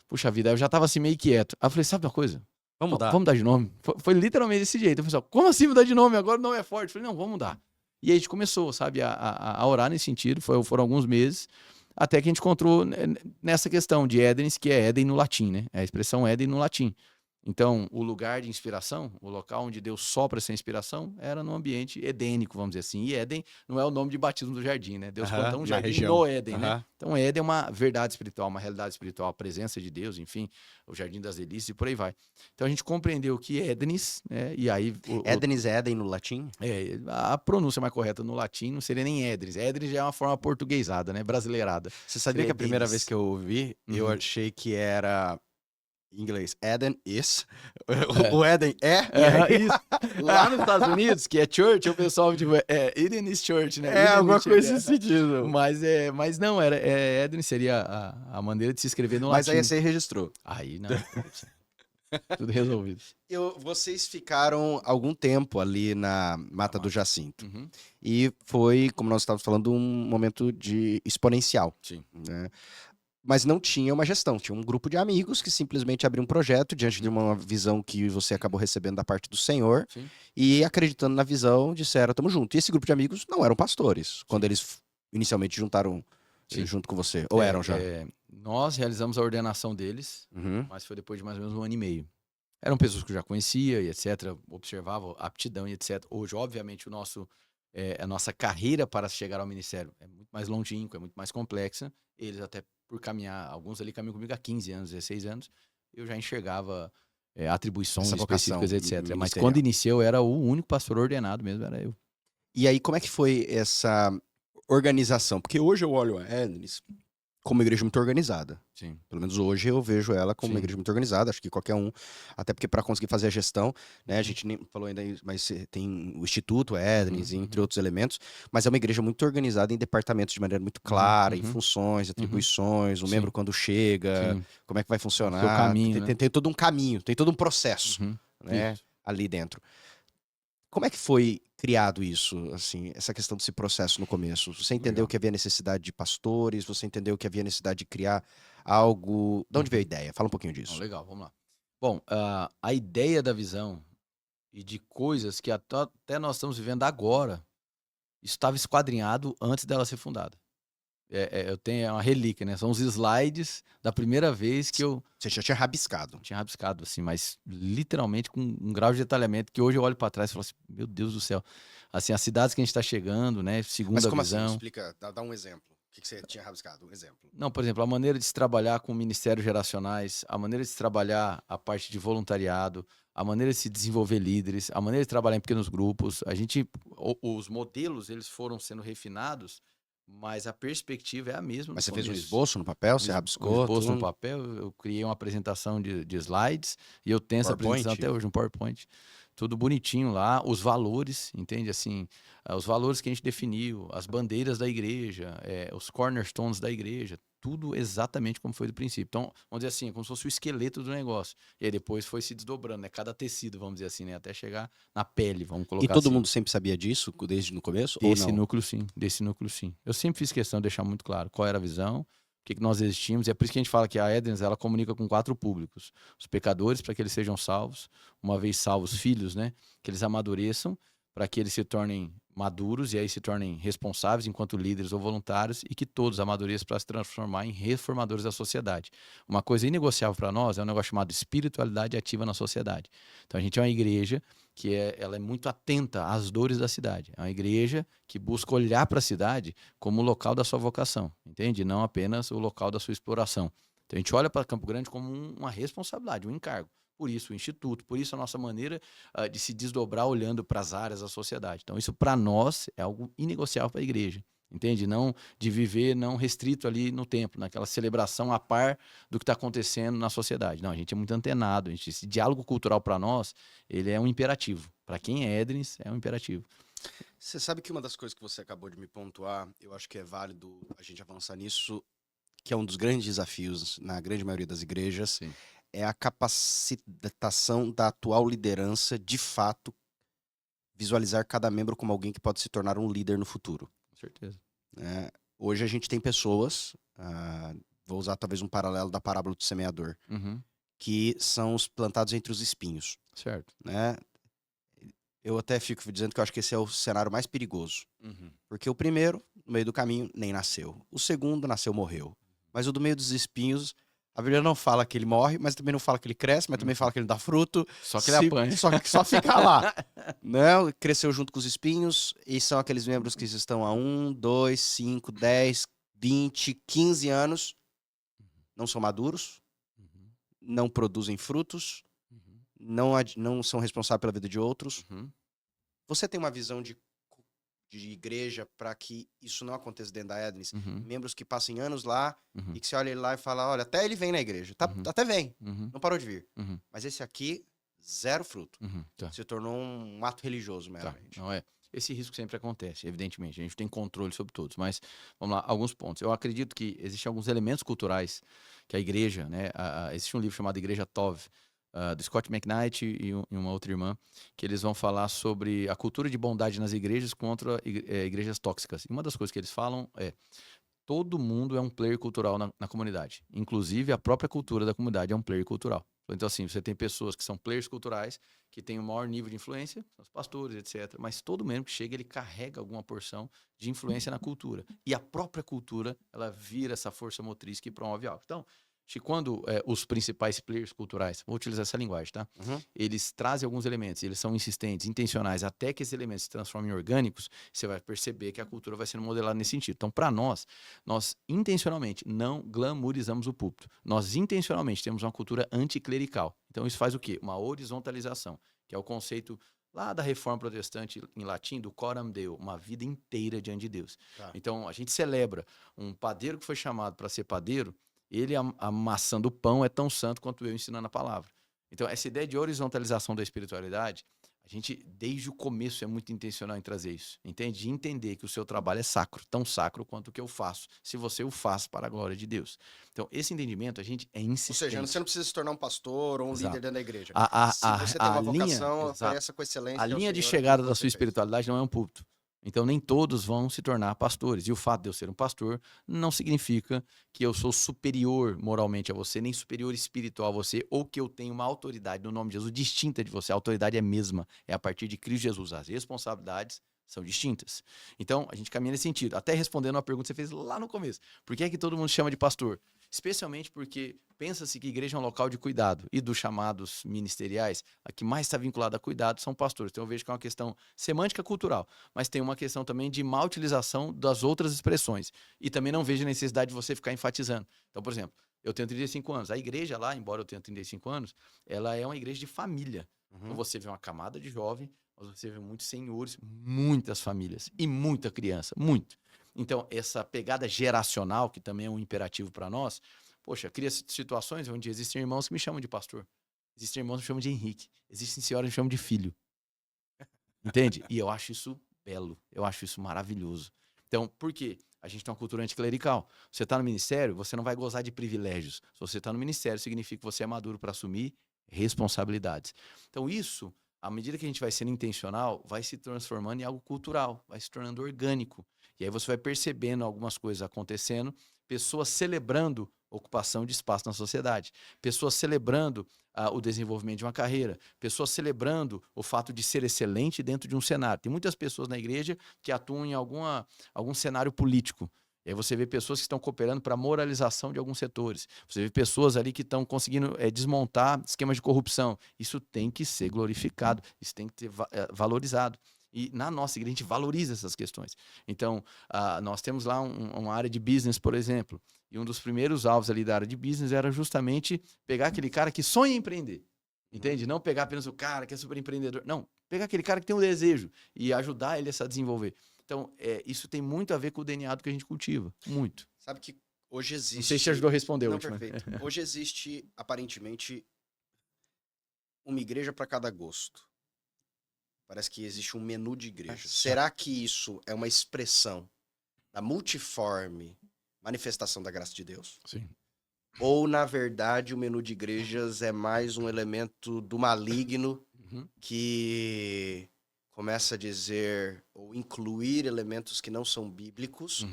puxa vida, eu já tava assim meio quieto. Aí eu falei, sabe uma coisa? Vamos mudar. Vamos mudar de nome. Foi literalmente desse jeito. Eu falei, como assim mudar de nome? Agora o nome é forte. Eu falei, não, vamos mudar. E aí a gente começou, sabe, a orar nesse sentido. Foram alguns meses, até que a gente encontrou nessa questão de Édenes, que é Éden no latim, né? É a expressão Éden no latim. Então, o lugar de inspiração, o local onde Deus sopra essa inspiração, era no ambiente edênico, vamos dizer assim. E Éden não é o nome de batismo do jardim, né? Deus plantou um jardim região. no Éden, né? Então, Éden é uma verdade espiritual, uma realidade espiritual, a presença de Deus, enfim, o jardim das delícias e por aí vai. Então, a gente compreendeu que Édenes, né? E aí... Édenes é Éden no latim? A pronúncia mais correta no latim não seria nem Édenes. Édenes já é uma forma portuguesada, né? Brasileirada. Você sabia que a primeira vez que eu ouvi, eu achei que era... Em inglês, Eden is. O Éden é. Isso. Lá nos Estados Unidos, que é church, o pessoal tipo, Eden is church, né? É, alguma coisa nesse sentido. Mas não, Eden seria a maneira de se escrever no latim. Mas aí você registrou. Aí não. Tudo resolvido. Vocês ficaram algum tempo ali na Mata do Jacinto. E foi, como nós estávamos falando, um momento de exponencial. Sim. Né? Mas não tinha uma gestão, tinha um grupo de amigos que simplesmente abriu um projeto diante de uma visão que você acabou recebendo da parte do Senhor. Sim. E acreditando na visão, disseram, tamo junto. E esse grupo de amigos não eram pastores, quando eles inicialmente juntaram junto com você, ou eram já? Nós realizamos a ordenação deles, mas foi depois de mais ou menos 1 ano e meio. Eram pessoas que eu já conhecia e etc, observavam aptidão e etc. Hoje, obviamente, a nossa carreira para chegar ao ministério é muito mais longínqua, é muito mais complexa. Eles até por caminhar, alguns ali caminham comigo há 15 anos, 16 anos, eu já enxergava atribuições específicas, etc. Mas quando iniciou, eu era o único pastor ordenado mesmo, era eu. E aí, como é que foi essa organização? Porque hoje eu olho a Édenes como uma igreja muito organizada. Sim. Pelo menos hoje eu vejo ela como uma igreja muito organizada. Acho que qualquer um, até porque para conseguir fazer a gestão, né, a gente nem falou ainda, mas tem o Instituto Édenes, entre outros elementos, mas é uma igreja muito organizada em departamentos de maneira muito clara, em funções, atribuições, o membro quando chega, como é que vai funcionar. Seu caminho, tem todo um caminho, tem todo um processo, né, ali dentro. Como é que foi criado isso, assim, essa questão desse processo no começo? Você entendeu que havia necessidade de pastores? Você entendeu que havia necessidade de criar algo? De onde veio a ideia? Fala um pouquinho disso. Legal, vamos lá. Bom, a ideia da visão e de coisas que até nós estamos vivendo agora, estava esquadrinhado antes dela ser fundada. Eu tenho uma relíquia, né? São os slides da primeira vez que eu... Você já tinha rabiscado. Tinha rabiscado, assim, mas literalmente com um grau de detalhamento que hoje eu olho para trás e falo assim, meu Deus do céu. Assim, as cidades que a gente está chegando, né? Segundo a visão... Mas como assim? Explica, dá um exemplo. O que você tinha rabiscado? Um exemplo. Não, por exemplo, a maneira de se trabalhar com ministérios geracionais, a maneira de se trabalhar a parte de voluntariado, a maneira de se desenvolver líderes, a maneira de trabalhar em pequenos grupos. Os modelos, eles foram sendo refinados, mas a perspectiva é a mesma. Mas você fez um esboço no papel? Você rabiscou? Um esboço no papel, eu criei uma apresentação de slides e eu tenho essa apresentação até hoje, um PowerPoint. Tudo bonitinho lá, os valores, entende? Assim, os valores que a gente definiu, as bandeiras da igreja, os cornerstones da igreja, tudo exatamente como foi do princípio. Então, vamos dizer assim, como se fosse o esqueleto do negócio. E aí depois foi se desdobrando, né? Cada tecido, vamos dizer assim, né? Até chegar na pele, vamos colocar assim. E todo mundo sempre sabia disso, desde no começo, ou não? Desse núcleo, sim. Eu sempre fiz questão de deixar muito claro qual era a visão, o que nós existimos. E é por isso que a gente fala que a Édenes, ela comunica com 4 públicos. Os pecadores, para que eles sejam salvos. Uma vez salvos, filhos, né? Que eles amadureçam, para que eles se tornem maduros e aí se tornem responsáveis enquanto líderes ou voluntários e que todos amadureçam para se transformar em reformadores da sociedade. Uma coisa inegociável para nós é um negócio chamado espiritualidade ativa na sociedade. Então a gente é uma igreja que ela é muito atenta às dores da cidade. É uma igreja que busca olhar para a cidade como o local da sua vocação, entende? Não apenas o local da sua exploração. Então a gente olha para Campo Grande como uma responsabilidade, um encargo. Por isso o Instituto, por isso a nossa maneira de se desdobrar olhando para as áreas da sociedade. Então isso para nós é algo inegociável para a igreja. entende? Não de viver não restrito ali no templo, naquela celebração a par do que está acontecendo na sociedade. Não, a gente é muito antenado, esse diálogo cultural para nós, ele é um imperativo. Para quem é Edris, é um imperativo. Você sabe que uma das coisas que você acabou de me pontuar, eu acho que é válido a gente avançar nisso, que é um dos grandes desafios na grande maioria das igrejas, Sim. é a capacitação da atual liderança, de fato, visualizar cada membro como alguém que pode se tornar um líder no futuro. Com certeza. Né? Hoje a gente tem pessoas, vou usar talvez um paralelo da parábola do semeador, Uhum. que são os plantados entre os espinhos. Certo. Né? Eu até fico dizendo que eu acho que esse é o cenário mais perigoso. Uhum. Porque o primeiro, no meio do caminho, nem nasceu. O segundo, nasceu, morreu. Mas o do meio dos espinhos, a Bíblia não fala que ele morre, mas também não fala que ele cresce, mas também fala que ele dá fruto. Só que ele apanha. Só fica lá. Não, cresceu junto com os espinhos, e são aqueles membros que estão há 1, 2, 5, 10, 20, 15 anos, não são maduros, Uhum. não produzem frutos, Uhum. não são responsáveis pela vida de outros. Uhum. Você tem uma visão de igreja para que isso não aconteça dentro da Ednis? Uhum. Membros que passem anos lá Uhum. e que você olha ele lá e fala, olha, até ele vem na igreja. Uhum. Até vem, Uhum. não parou de vir. Uhum. Mas esse aqui, zero fruto. Uhum. Tá. Se tornou um ato religioso, Tá. meramente. Não é. Esse risco sempre acontece, evidentemente. A gente tem controle sobre todos. Mas, vamos lá, alguns pontos. Eu acredito que existem alguns elementos culturais que a igreja, né? Existe um livro chamado Igreja Tov, do Scott McKnight e uma outra irmã, que eles vão falar sobre a cultura de bondade nas igrejas contra igrejas tóxicas. E uma das coisas que eles falam é: todo mundo é um player cultural na comunidade. Inclusive, a própria cultura da comunidade é um player cultural. Então, assim, você tem pessoas que são players culturais, que têm o maior nível de influência, os pastores, etc. Mas todo membro que chega, ele carrega alguma porção de influência na cultura. E a própria cultura, ela vira essa força motriz que promove algo. Então, quando os principais players culturais, vou utilizar essa linguagem, tá? Uhum. Eles trazem alguns elementos, eles são insistentes, intencionais, até que esses elementos se transformem em orgânicos, você vai perceber que a cultura vai sendo modelada nesse sentido. Então, para nós intencionalmente não glamourizamos o púlpito. Nós intencionalmente temos uma cultura anticlerical. Então, isso faz o quê? Uma horizontalização, que é o conceito lá da Reforma Protestante em latim, do coram Deo, uma vida inteira diante de Deus. Tá. Então, a gente celebra um padeiro que foi chamado para ser padeiro, ele amassando o pão é tão santo quanto eu ensinando a palavra. Então, essa ideia de horizontalização da espiritualidade, a gente, desde o começo, é muito intencional em trazer isso. Entende? De entender que o seu trabalho é sacro, tão sacro quanto o que eu faço, se você o faz para a glória de Deus. Então, esse entendimento, a gente é insistente. Ou seja, você não precisa se tornar um pastor ou um Exato. líder dentro da igreja. Se você tem uma vocação, exato. ofereça com excelência. A linha de chegada da sua espiritualidade não é um púlpito. Então, nem todos vão se tornar pastores. E o fato de eu ser um pastor não significa que eu sou superior moralmente a você, nem superior espiritual a você, ou que eu tenho uma autoridade no nome de Jesus distinta de você. A autoridade é a mesma. É a partir de Cristo Jesus. As responsabilidades são distintas. Então, a gente caminha nesse sentido. Até respondendo uma pergunta que você fez lá no começo. Por que é que todo mundo chama de pastor? Especialmente porque pensa-se que igreja é um local de cuidado. E dos chamados ministeriais, a que mais está vinculada a cuidado são pastores. Então eu vejo que é uma questão semântica cultural, mas tem uma questão também de má utilização das outras expressões. E também não vejo a necessidade de você ficar enfatizando. Então, por exemplo, eu tenho 35 anos. A igreja lá, embora eu tenha 35 anos, ela é uma igreja de família. Uhum. Então você vê uma camada de jovem, você vê muitos senhores, muitas famílias e muita criança, muito. Então, essa pegada geracional, que também é um imperativo para nós, poxa, cria situações onde existem irmãos que me chamam de pastor. Existem irmãos que me chamam de Henrique. Existem senhoras que me chamam de filho. Entende? E eu acho isso belo. Eu acho isso maravilhoso. Então, por quê? A gente tem uma cultura anticlerical. Você está no ministério, você não vai gozar de privilégios. Se você está no ministério, significa que você é maduro para assumir responsabilidades. Então, isso, à medida que a gente vai sendo intencional, vai se transformando em algo cultural, vai se tornando orgânico. E aí você vai percebendo algumas coisas acontecendo, pessoas celebrando ocupação de espaço na sociedade, pessoas celebrando o desenvolvimento de uma carreira, pessoas celebrando o fato de ser excelente dentro de um cenário. Tem muitas pessoas na igreja que atuam em algum cenário político. E aí você vê pessoas que estão cooperando para a moralização de alguns setores. Você vê pessoas ali que estão conseguindo desmontar esquemas de corrupção. Isso tem que ser glorificado, isso tem que ser valorizado. E na nossa igreja a gente valoriza essas questões. Então, nós temos lá uma área de business, por exemplo. E um dos primeiros alvos ali da área de business era justamente pegar aquele cara que sonha em empreender. Entende? Não pegar apenas o cara que é super empreendedor. Não, pegar aquele cara que tem um desejo e ajudar ele a se desenvolver. Então, isso tem muito a ver com o DNA do que a gente cultiva. Muito. Sabe que hoje existe... Não sei se te ajudou a responder, Não, última. perfeito. Hoje existe, aparentemente, uma igreja para cada gosto. Parece que existe um menu de igreja. Será que isso é uma expressão da multiforme manifestação da graça de Deus? Sim. Ou, na verdade, o menu de igrejas é mais um elemento do maligno que começa a dizer ou incluir elementos que não são bíblicos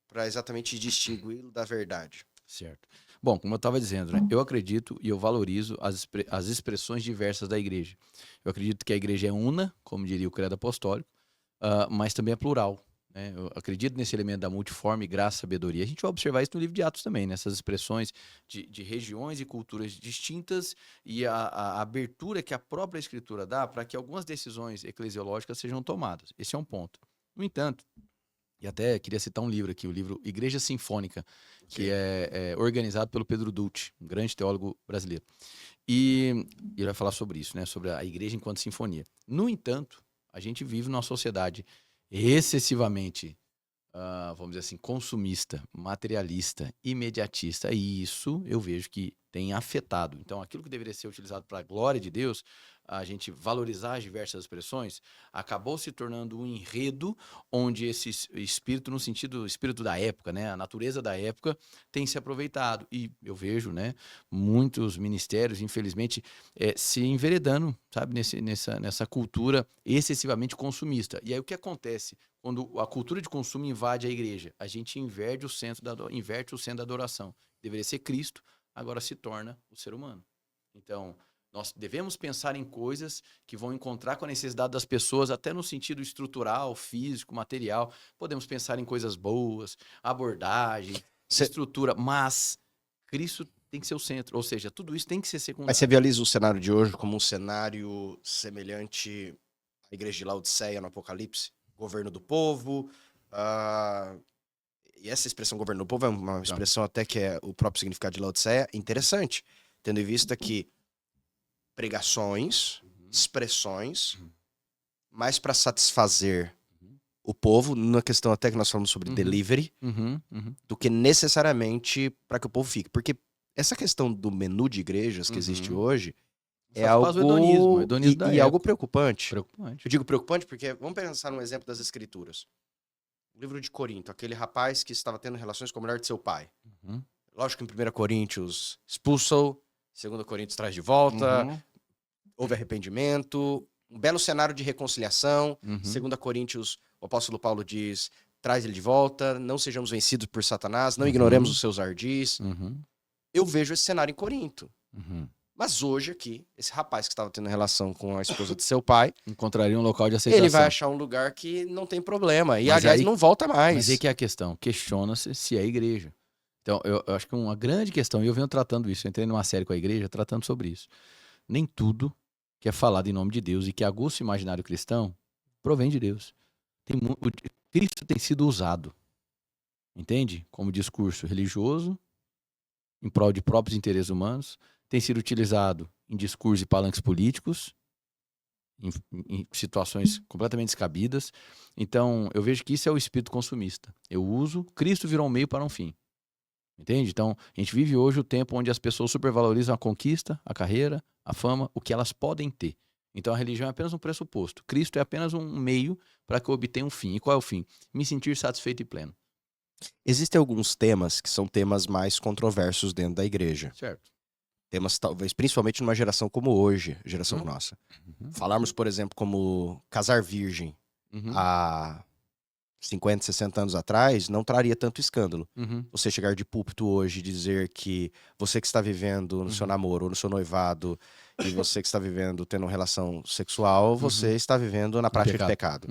para exatamente distingui-lo da verdade? Certo. Bom, como eu estava dizendo, né, eu acredito e eu valorizo as expressões diversas da igreja. Eu acredito que a igreja é una, como diria o credo apostólico, mas também é plural. Né? Eu acredito nesse elemento da multiforme, graça, sabedoria. A gente vai observar isso no livro de Atos também, nessas expressões de regiões e culturas distintas e a abertura que a própria Escritura dá para que algumas decisões eclesiológicas sejam tomadas. Esse é um ponto. No entanto, e até queria citar um livro aqui, o livro Igreja Sinfônica, que é organizado pelo Pedro Dutti, um grande teólogo brasileiro. E ele vai falar sobre isso, né? Sobre a igreja enquanto sinfonia. No entanto, a gente vive numa sociedade excessivamente, vamos dizer assim, consumista, materialista, imediatista. E isso eu vejo que tem afetado. Então, aquilo que deveria ser utilizado para a glória de Deus, a gente valorizar as diversas expressões, acabou se tornando um enredo onde esse espírito, no sentido espírito da época, né, a natureza da época, tem se aproveitado. E eu vejo, né, muitos ministérios, infelizmente, se enveredando, sabe, nessa cultura excessivamente consumista. E aí o que acontece? Quando a cultura de consumo invade a igreja, a gente inverte o centro da adoração. Deveria ser Cristo, agora se torna o ser humano. Então, nós devemos pensar em coisas que vão encontrar com a necessidade das pessoas, até no sentido estrutural, físico, material. Podemos pensar em coisas boas, abordagem, estrutura, mas Cristo tem que ser o centro. Ou seja, tudo isso tem que ser secundário. Mas você visualiza o cenário de hoje como um cenário semelhante à igreja de Laodiceia no Apocalipse? Governo do povo. E essa expressão governo do povo é uma expressão até que é o próprio significado de Laodiceia interessante, tendo em vista que pregações, expressões, mais para satisfazer o povo, na questão até que nós falamos sobre delivery, do que necessariamente para que o povo fique. Porque essa questão do menu de igrejas que existe hoje é algo, hedonismo e algo preocupante. Preocupante. Eu digo preocupante porque, vamos pensar num exemplo das escrituras. O livro de Corinto, aquele rapaz que estava tendo relações com a mulher de seu pai. Lógico que em 1 Coríntios expulsou, 2 Coríntios traz de volta, houve arrependimento, um belo cenário de reconciliação. 2 Coríntios, o apóstolo Paulo diz, traz ele de volta, não sejamos vencidos por Satanás, não ignoremos os seus ardis. Eu vejo esse cenário em Corinto. Mas hoje aqui, esse rapaz que estava tendo relação com a esposa de seu pai... encontraria um local de aceitação. Ele vai achar um lugar que não tem problema. E, mas aliás, aí, não volta mais. Mas aí que é a questão. Questiona-se se é igreja. Então, eu acho que uma grande questão, e eu venho tratando isso, eu entrei numa série com a igreja tratando sobre isso. Nem tudo que é falado em nome de Deus e que aguça o imaginário cristão provém de Deus. Cristo tem sido usado, entende? Como discurso religioso, em prol de próprios interesses humanos, tem sido utilizado em discursos e palanques políticos, em situações completamente descabidas. Então, eu vejo que isso é o espírito consumista. Eu uso, Cristo virou um meio para um fim. Entende? Então, a gente vive hoje o tempo onde as pessoas supervalorizam a conquista, a carreira, a fama, o que elas podem ter. Então, a religião é apenas um pressuposto. Cristo é apenas um meio para que eu obtenha um fim. E qual é o fim? Me sentir satisfeito e pleno. Existem alguns temas que são temas mais controversos dentro da igreja. Certo. Temas, talvez, principalmente numa geração como hoje, geração nossa. Falarmos, por exemplo, como casar virgem há 50, 60 anos atrás, não traria tanto escândalo. Você chegar de púlpito hoje e dizer que você que está vivendo no seu namoro ou no seu noivado e você que está vivendo tendo uma relação sexual, você está vivendo na prática de pecado.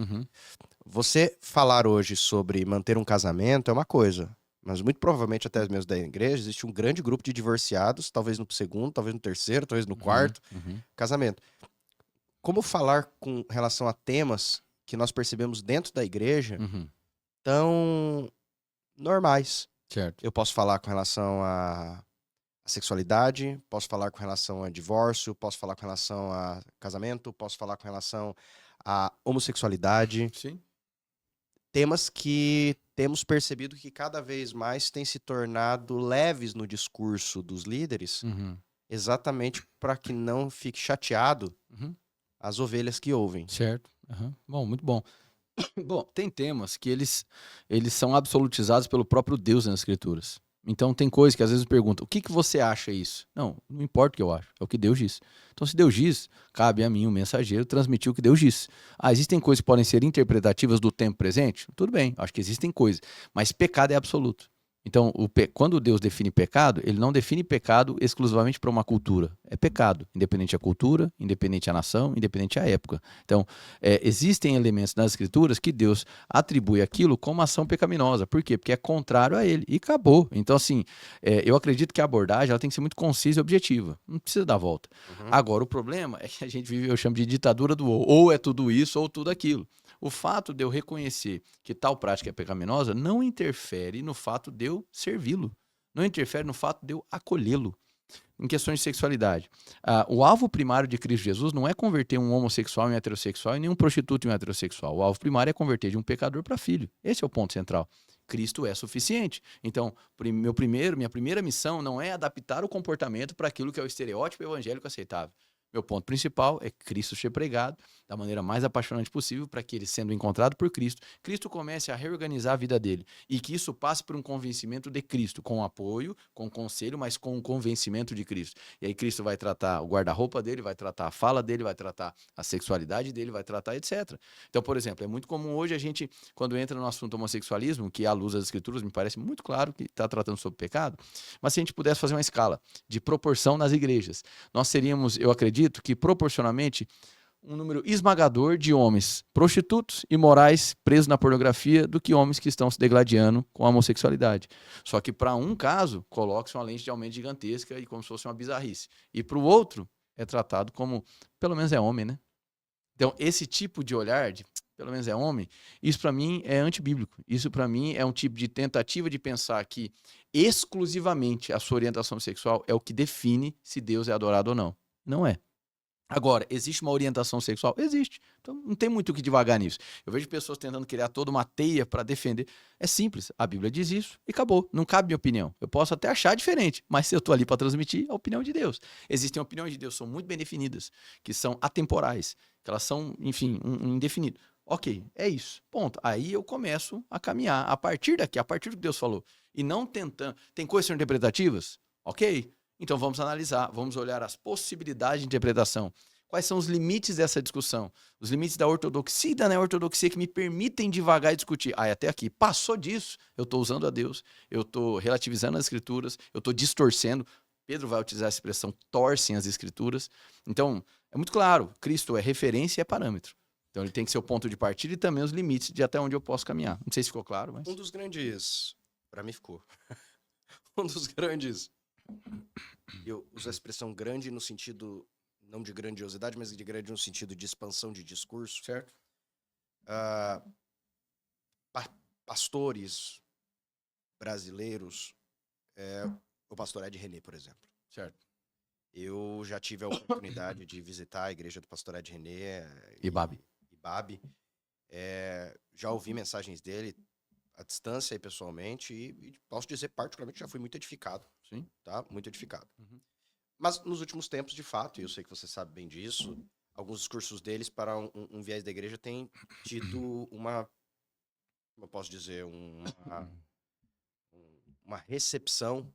Você falar hoje sobre manter um casamento é uma coisa, mas muito provavelmente até mesmo da igreja existe um grande grupo de divorciados, talvez no segundo, talvez no terceiro, talvez no quarto casamento. Como falar com relação a temas que nós percebemos dentro da igreja tão normais? Certo. Eu posso falar com relação à sexualidade, posso falar com relação a divórcio, posso falar com relação a casamento, posso falar com relação à homossexualidade. Sim. temas que temos percebido que cada vez mais têm se tornado leves no discurso dos líderes, Uhum. exatamente para que não fique chateado Uhum. as ovelhas que ouvem. Certo. Aham. Bom, muito bom. Bom, tem temas que eles são absolutizados pelo próprio Deus nas Escrituras. Então tem coisas que às vezes perguntam, o que que você acha isso? Não importa o que eu acho, é o que Deus diz. Então se Deus diz, cabe a mim, o mensageiro, transmitir o que Deus diz. Ah, existem coisas que podem ser interpretativas do tempo presente? Tudo bem, acho que existem coisas, mas pecado é absoluto. Então, quando Deus define pecado, ele não define pecado exclusivamente para uma cultura. É pecado, independente da cultura, independente da nação, independente da época. Então, existem elementos nas escrituras que Deus atribui aquilo como ação pecaminosa. Por quê? Porque é contrário a ele. E acabou. Então, assim, eu acredito que a abordagem ela tem que ser muito concisa e objetiva. Não precisa dar volta. Uhum. Agora, o problema é que a gente vive, eu chamo de ditadura do ou é tudo isso ou tudo aquilo. O fato de eu reconhecer que tal prática é pecaminosa não interfere no fato de eu servi-lo. Não interfere no fato de eu acolhê-lo. Em questões de sexualidade, o alvo primário de Cristo Jesus não é converter um homossexual em heterossexual e nem um prostituto em heterossexual. O alvo primário é converter de um pecador para filho. Esse é o ponto central. Cristo é suficiente. Então, minha primeira missão não é adaptar o comportamento para aquilo que é o estereótipo evangélico aceitável. Meu ponto principal é Cristo ser pregado da maneira mais apaixonante possível para que ele, sendo encontrado por Cristo, Cristo comece a reorganizar a vida dele e que isso passe por um convencimento de Cristo, com apoio, com conselho, mas com o convencimento de Cristo. E aí Cristo vai tratar o guarda-roupa dele, vai tratar a fala dele, vai tratar a sexualidade dele, vai tratar etc. Então, por exemplo, é muito comum hoje a gente, quando entra no assunto homossexualismo, que à luz das escrituras me parece muito claro que está tratando sobre pecado, mas se a gente pudesse fazer uma escala de proporção nas igrejas, nós seríamos, eu acredito, que proporcionalmente um número esmagador de homens prostitutos e morais presos na pornografia do que homens que estão se degladiando com a homossexualidade. Só que para um caso, coloca-se uma lente de aumento gigantesca e como se fosse uma bizarrice. E para o outro, é tratado como, pelo menos é homem, né? Então, esse tipo de olhar, de pelo menos é homem, isso para mim é antibíblico. Isso para mim é um tipo de tentativa de pensar que exclusivamente a sua orientação sexual é o que define se Deus é adorado ou não. Não é. Agora, existe uma orientação sexual? Existe. Então, não tem muito o que devagar nisso. Eu vejo pessoas tentando criar toda uma teia para defender. É simples. A Bíblia diz isso e acabou. Não cabe minha opinião. Eu posso até achar diferente, mas eu estou ali para transmitir a opinião de Deus. Existem opiniões de Deus que são muito bem definidas, que são atemporais, que elas são, enfim, um indefinido. Ok, é isso. Ponto. Aí eu começo a caminhar a partir daqui, a partir do que Deus falou. E não tentando. Tem coisas que são interpretativas? Ok. Então vamos analisar, vamos olhar as possibilidades de interpretação. Quais são os limites dessa discussão? Os limites da ortodoxia e da neo-ortodoxia que me permitem devagar discutir. Até aqui. Passou disso, eu estou usando a Deus, eu estou relativizando as escrituras, eu estou distorcendo. Pedro vai utilizar a expressão torcem as escrituras. Então, é muito claro, Cristo é referência e é parâmetro. Então ele tem que ser o ponto de partida e também os limites de até onde eu posso caminhar. Não sei se ficou claro, mas... Um dos grandes... Para mim ficou. Um dos grandes... Eu uso a expressão grande no sentido, não de grandiosidade, mas de grande no sentido de expansão de discurso. Certo. Pastores brasileiros, o pastor Ed René, por exemplo. Certo. Eu já tive a oportunidade de visitar a igreja do pastor Ed René. Ibabe. Já ouvi mensagens dele à distância e pessoalmente, e posso dizer, particularmente, já fui muito edificado. Sim. Tá? Muito edificado. Uhum. Mas nos últimos tempos, de fato, e eu sei que você sabe bem disso, alguns discursos deles para um viés da igreja têm tido uma, como eu posso dizer, uma recepção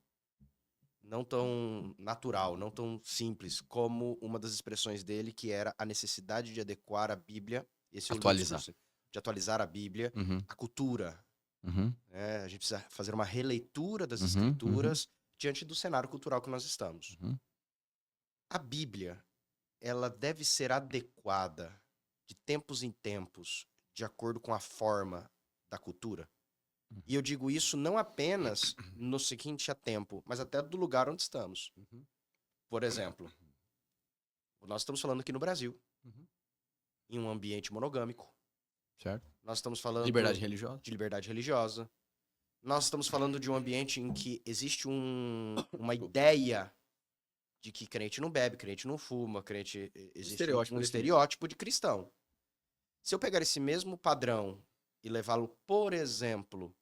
não tão natural, não tão simples, como uma das expressões dele, que era a necessidade de adequar a Bíblia, Atualizar. De atualizar a Bíblia, Uhum. à cultura. Uhum. A gente precisa fazer uma releitura das Uhum, escrituras diante do cenário cultural que nós estamos. Uhum. A Bíblia, ela deve ser adequada de tempos em tempos, de acordo com a forma da cultura. E eu digo isso não apenas no seguinte a tempo, mas até do lugar onde estamos. Uhum. Por exemplo, nós estamos falando aqui no Brasil, em um ambiente monogâmico. Certo. Nós estamos falando Liberdade religiosa. de liberdade religiosa. Nós estamos falando de um ambiente em que existe uma ideia de que crente não bebe, crente não fuma, existe um estereótipo de cristão. Se eu pegar esse mesmo padrão, e levá-lo, por exemplo,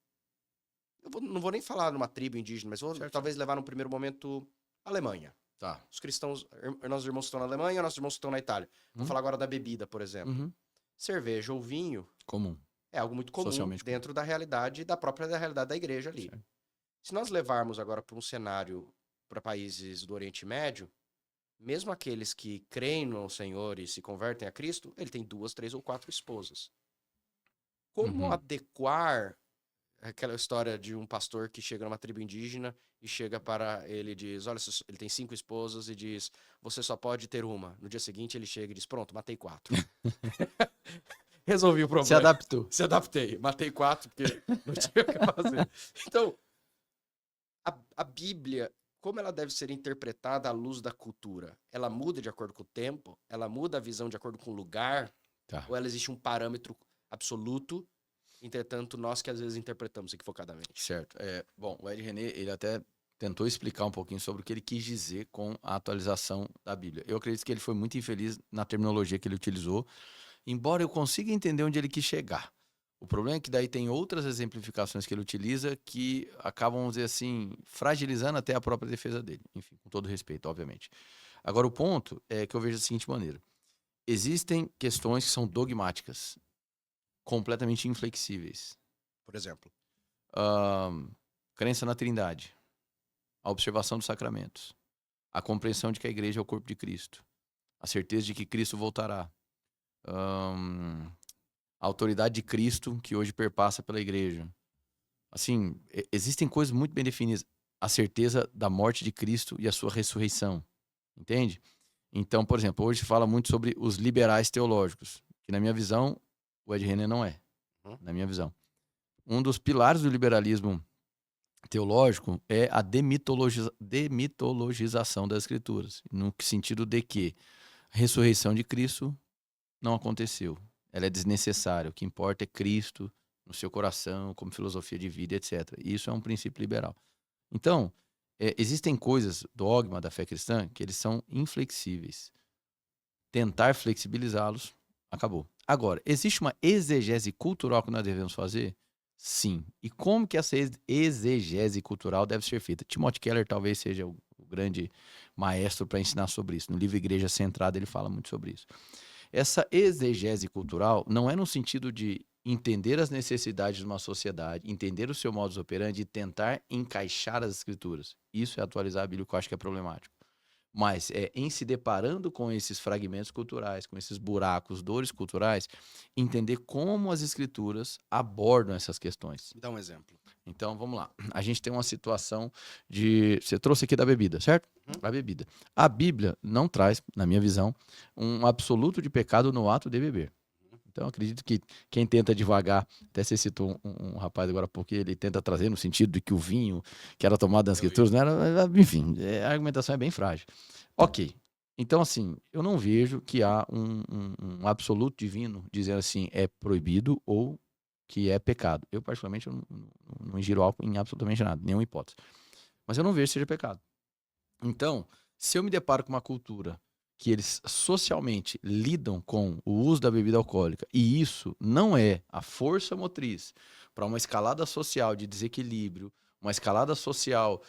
não vou nem falar numa tribo indígena, mas vou Certo. talvez levar num primeiro momento a Alemanha. Tá. Os cristãos, nossos irmãos estão na Alemanha, nossos irmãos estão na Itália. Vou falar agora da bebida, por exemplo. Uhum. Cerveja ou vinho Comum. é algo muito comum Socialmente comum. dentro da realidade, da realidade da igreja ali. Certo. Se nós levarmos agora para um cenário para países do Oriente Médio, mesmo aqueles que creem no Senhor e se convertem a Cristo, ele tem 2, 3 ou 4 esposas. Como Uhum. adequar aquela história de um pastor que chega numa tribo indígena e chega para ele e diz, olha, ele tem 5 esposas e diz, você só pode ter uma. No dia seguinte ele chega e diz, pronto, matei 4. Resolvi o problema. Se adaptou. Se adaptei. Matei 4 porque não tinha o que fazer. Então, a Bíblia, como ela deve ser interpretada à luz da cultura? Ela muda de acordo com o tempo? Ela muda a visão de acordo com o lugar? Tá. Ou ela existe um parâmetro absoluto? Entretanto, nós que às vezes interpretamos equivocadamente. Certo. Bom, o Ed René, ele até tentou explicar um pouquinho sobre o que ele quis dizer com a atualização da Bíblia. Eu acredito que ele foi muito infeliz na terminologia que ele utilizou, embora eu consiga entender onde ele quis chegar. O problema é que daí tem outras exemplificações que ele utiliza que acabam, vamos dizer assim, fragilizando até a própria defesa dele. Enfim, com todo respeito, obviamente. Agora, o ponto é que eu vejo da seguinte maneira. Existem questões que são dogmáticas, completamente inflexíveis. Por exemplo. Crença na Trindade, a observação dos sacramentos, a compreensão de que a igreja é o corpo de Cristo, a certeza de que Cristo voltará, a autoridade de Cristo que hoje perpassa pela igreja. Assim, existem coisas muito bem definidas. A certeza da morte de Cristo e a sua ressurreição. Entende? Então, por exemplo, hoje se fala muito sobre os liberais teológicos, que na minha visão, o Ed René não é. Na minha visão. Um dos pilares do liberalismo teológico é a demitologização das escrituras, no sentido de que a ressurreição de Cristo não aconteceu. Ela é desnecessária. O que importa é Cristo no seu coração, como filosofia de vida, etc. E isso é um princípio liberal. Então, existem coisas, dogma da fé cristã, que eles são inflexíveis. Tentar flexibilizá-los, acabou. Agora, existe uma exegese cultural que nós devemos fazer? Sim. E como que essa exegese cultural deve ser feita? Timothy Keller talvez seja o grande maestro para ensinar sobre isso. No livro Igreja Centrada ele fala muito sobre isso. Essa exegese cultural não é no sentido de entender as necessidades de uma sociedade, entender o seu modus operandi e tentar encaixar as escrituras. Isso é atualizar a Bíblia, que eu acho que é problemático. Mas em se deparando com esses fragmentos culturais, com esses buracos, dores culturais, entender como as escrituras abordam essas questões. Me dá um exemplo. Então, vamos lá. A gente tem uma situação de... Você trouxe aqui da bebida, certo? A bebida. A Bíblia não traz, na minha visão, um absoluto de pecado no ato de beber. Então, acredito que quem tenta devagar, até você citou um rapaz agora, porque ele tenta trazer no sentido de que o vinho que era tomado nas escrituras, não era, enfim, a argumentação é bem frágil. Ok. Então, assim, eu não vejo que há um absoluto divino dizendo assim, é proibido ou que é pecado. Eu, particularmente, não ingiro álcool em absolutamente nada, nenhuma hipótese. Mas eu não vejo que seja pecado. Então, se eu me deparo com uma cultura que eles socialmente lidam com o uso da bebida alcoólica, e isso não é a força motriz para uma escalada social de desequilíbrio, uma escalada social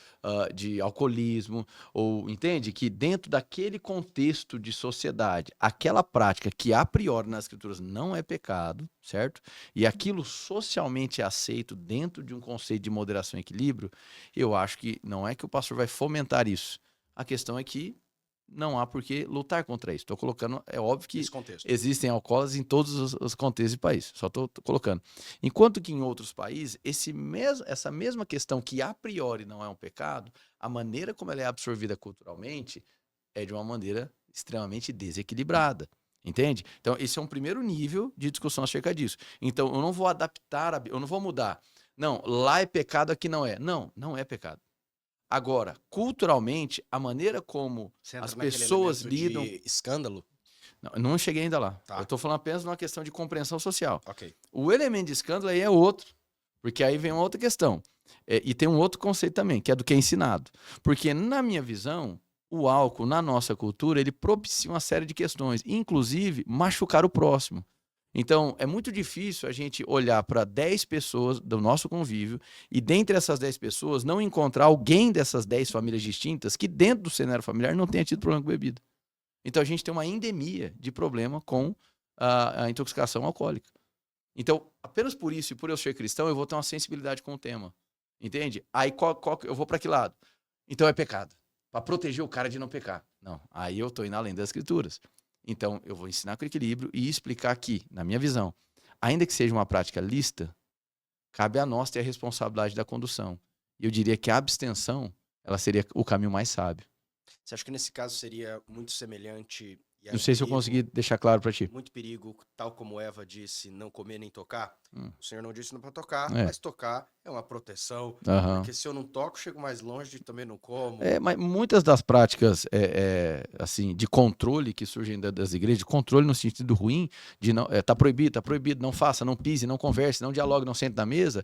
de alcoolismo, ou entende que dentro daquele contexto de sociedade, aquela prática que a priori nas escrituras não é pecado, certo? E aquilo socialmente é aceito dentro de um conceito de moderação e equilíbrio, eu acho que não é que o pastor vai fomentar isso. A questão é que não há por que lutar contra isso. Estou colocando, é óbvio que existem alcoólatras em todos os contextos do país. Só estou colocando. Enquanto que em outros países, essa mesma questão que a priori não é um pecado, a maneira como ela é absorvida culturalmente é de uma maneira extremamente desequilibrada. Entende? Então, esse é um primeiro nível de discussão acerca disso. Então, eu não vou adaptar, eu não vou mudar. Não, lá é pecado, aqui não é. Não, não é pecado. Agora, culturalmente, a maneira como as pessoas lidam... de escândalo? Não cheguei ainda lá. Tá. Eu estou falando apenas de uma questão de compreensão social. Okay. O elemento de escândalo aí é outro, porque aí vem uma outra questão. E tem um outro conceito também, que é do que é ensinado. Porque, na minha visão, o álcool, na nossa cultura, ele propicia uma série de questões, inclusive machucar o próximo. Então, é muito difícil a gente olhar para 10 pessoas do nosso convívio e, dentre essas 10 pessoas, não encontrar alguém dessas 10 famílias distintas que, dentro do cenário familiar, não tenha tido problema com bebida. Então, a gente tem uma endemia de problema com a intoxicação alcoólica. Então, apenas por isso e por eu ser cristão, eu vou ter uma sensibilidade com o tema. Entende? Aí, eu vou para que lado? Então, é pecado. Para proteger o cara de não pecar. Não, aí eu estou indo além das escrituras. Então, eu vou ensinar com equilíbrio e explicar aqui, na minha visão, ainda que seja uma prática lícita, cabe a nós ter a responsabilidade da condução. E eu diria que a abstenção, ela seria o caminho mais sábio. Você acha que nesse caso seria muito semelhante... E Não sei se eu consegui deixar claro para ti. Muito perigo, tal como Eva disse, não comer nem tocar. O Senhor não disse não para tocar, É. mas tocar é uma proteção. Porque se eu não toco, chego mais longe e também não como. Mas muitas das práticas assim, de controle que surgem das igrejas, de controle no sentido ruim, de não, tá proibido, não faça, não pise, não converse, não dialogue, não sente na mesa,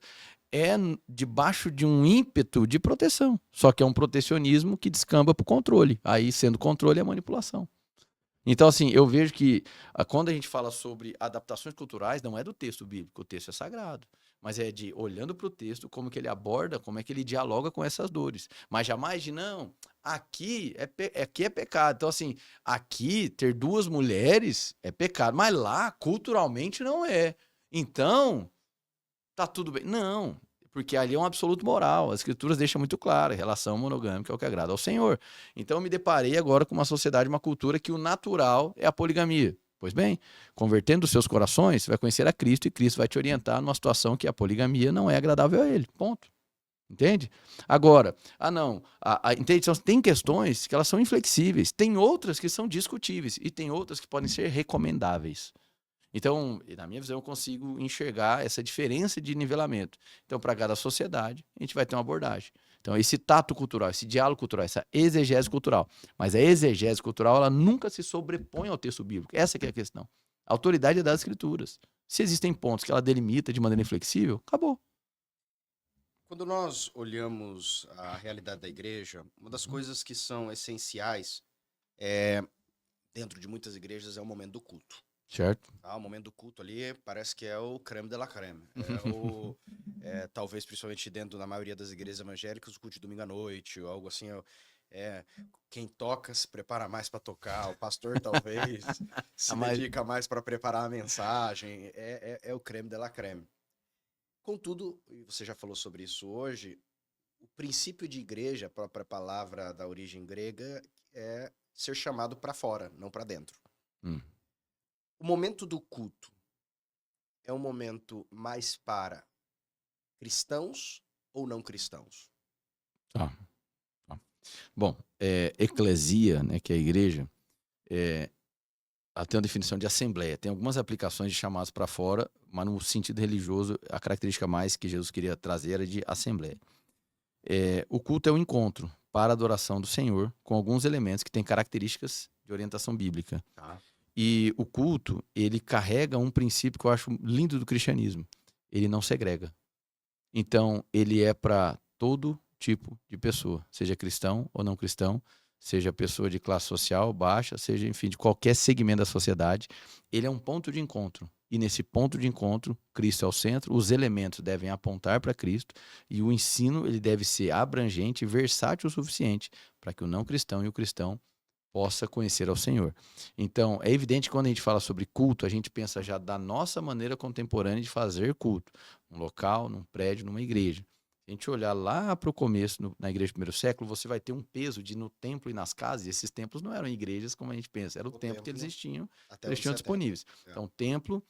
é debaixo de um ímpeto de proteção. Só que é um protecionismo que descamba para o controle. Aí, sendo controle, é manipulação. Então, assim, eu vejo que quando a gente fala sobre adaptações culturais, não é do texto bíblico, o texto é sagrado, mas é de olhando para o texto, como que ele aborda, como é que ele dialoga com essas dores. Mas jamais de, não, aqui é pecado. Então, assim, aqui ter 2 mulheres é pecado, mas lá, culturalmente, não é. Então, tá tudo bem. Não, porque ali é um absoluto moral. As escrituras deixam muito claro, relação monogâmica é o que agrada ao Senhor. Então eu me deparei agora com uma sociedade, uma cultura que o natural é a poligamia. Pois bem, convertendo os seus corações, você vai conhecer a Cristo e Cristo vai te orientar numa situação que a poligamia não é agradável a ele. Ponto. Entende? Agora, entende? Então, tem questões que elas são inflexíveis, tem outras que são discutíveis e tem outras que podem ser recomendáveis. Então, na minha visão, eu consigo enxergar essa diferença de nivelamento. Então, para cada sociedade, a gente vai ter uma abordagem. Então, esse tato cultural, esse diálogo cultural, essa exegese cultural. Mas a exegese cultural, ela nunca se sobrepõe ao texto bíblico. Essa que é a questão. A autoridade é das escrituras. Se existem pontos que ela delimita de maneira inflexível, acabou. Quando nós olhamos a realidade da igreja, uma das coisas que são essenciais dentro de muitas igrejas é o momento do culto. Certo. O momento do culto ali parece que é o creme de la creme. Talvez, principalmente dentro da maioria das igrejas evangélicas, o culto de domingo à noite, ou algo assim. Quem toca se prepara mais para tocar, o pastor talvez se dedica mais para preparar a mensagem. É o creme de la creme. Contudo, e você já falou sobre isso hoje, o princípio de igreja, a própria palavra da origem grega, é ser chamado para fora, não para dentro. O momento do culto é um momento mais para cristãos ou não cristãos? Bom, eclesia, né, que é a igreja, ela tem uma definição de assembleia. Tem algumas aplicações de chamados para fora, mas no sentido religioso, a característica mais que Jesus queria trazer era de assembleia. O culto é o encontro para a adoração do Senhor com alguns elementos que têm características de orientação bíblica. E o culto, ele carrega um princípio que eu acho lindo do cristianismo. Ele não segrega. Então, ele é para todo tipo de pessoa, seja cristão ou não cristão, seja pessoa de classe social baixa, seja, enfim, de qualquer segmento da sociedade. Ele é um ponto de encontro. E nesse ponto de encontro, Cristo é o centro, os elementos devem apontar para Cristo e o ensino ele deve ser abrangente e versátil o suficiente para que o não cristão e o cristão possa conhecer ao Senhor. Então, é evidente que quando a gente fala sobre culto, a gente pensa já da nossa maneira contemporânea de fazer culto. Num local, num prédio, numa igreja. Se a gente olhar lá para o começo, na igreja do primeiro século, você vai ter um peso de no templo e nas casas, e esses templos não eram igrejas como a gente pensa, era o templo que eles tinham disponíveis. Então, o templo,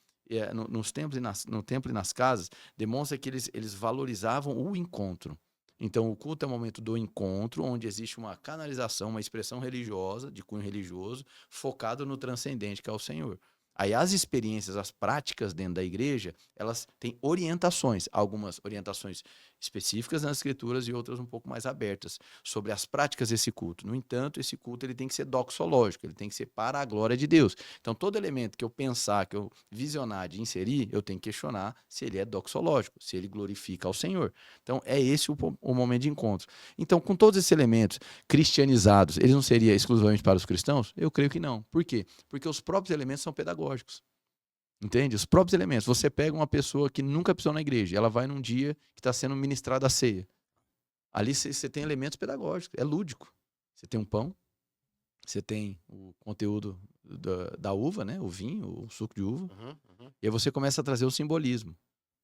no templo e nas casas, demonstra que eles valorizavam o encontro. Então, o culto é o momento do encontro, onde existe uma canalização, uma expressão religiosa, de cunho religioso, focado no transcendente, que é o Senhor. Aí as experiências, as práticas dentro da igreja, elas têm orientações, algumas orientações específicas nas escrituras e outras um pouco mais abertas, sobre as práticas desse culto. No entanto, esse culto ele tem que ser doxológico, ele tem que ser para a glória de Deus. Então, todo elemento que eu pensar, que eu visionar de inserir, eu tenho que questionar se ele é doxológico, se ele glorifica ao Senhor. Então, é esse o momento de encontro. Então, com todos esses elementos cristianizados, eles não seriam exclusivamente para os cristãos? Eu creio que não. Por quê? Porque os próprios elementos são pedagógicos. Entende? Os próprios elementos. Você pega uma pessoa que nunca pisou na igreja, ela vai num dia que está sendo ministrada a ceia. Ali você tem elementos pedagógicos, é lúdico. Você tem um pão, você tem o conteúdo da uva, né? O vinho, o suco de uva. E aí você começa a trazer o simbolismo.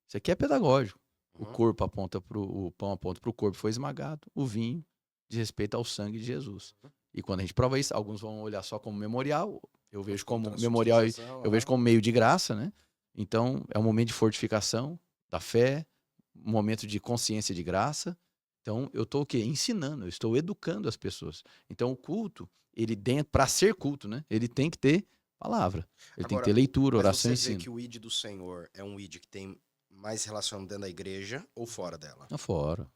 Isso aqui é pedagógico. O corpo aponta o pão aponta para o corpo, foi esmagado. O vinho diz respeito ao sangue de Jesus. E quando a gente prova isso, alguns vão olhar só como memorial. Eu vejo como memorial, eu vejo como meio de graça, né? Então, é um momento de fortificação da fé, um momento de consciência de graça. Então, eu estou o quê? Ensinando, eu estou educando as pessoas. Então, o culto, ele dentro, para ser culto, né? Ele tem que ter palavra. Ele tem que ter leitura, oração e ensino. Você vê ensino. que o ID do Senhor é um ID que tem mais relação dentro da igreja ou fora dela? Fora.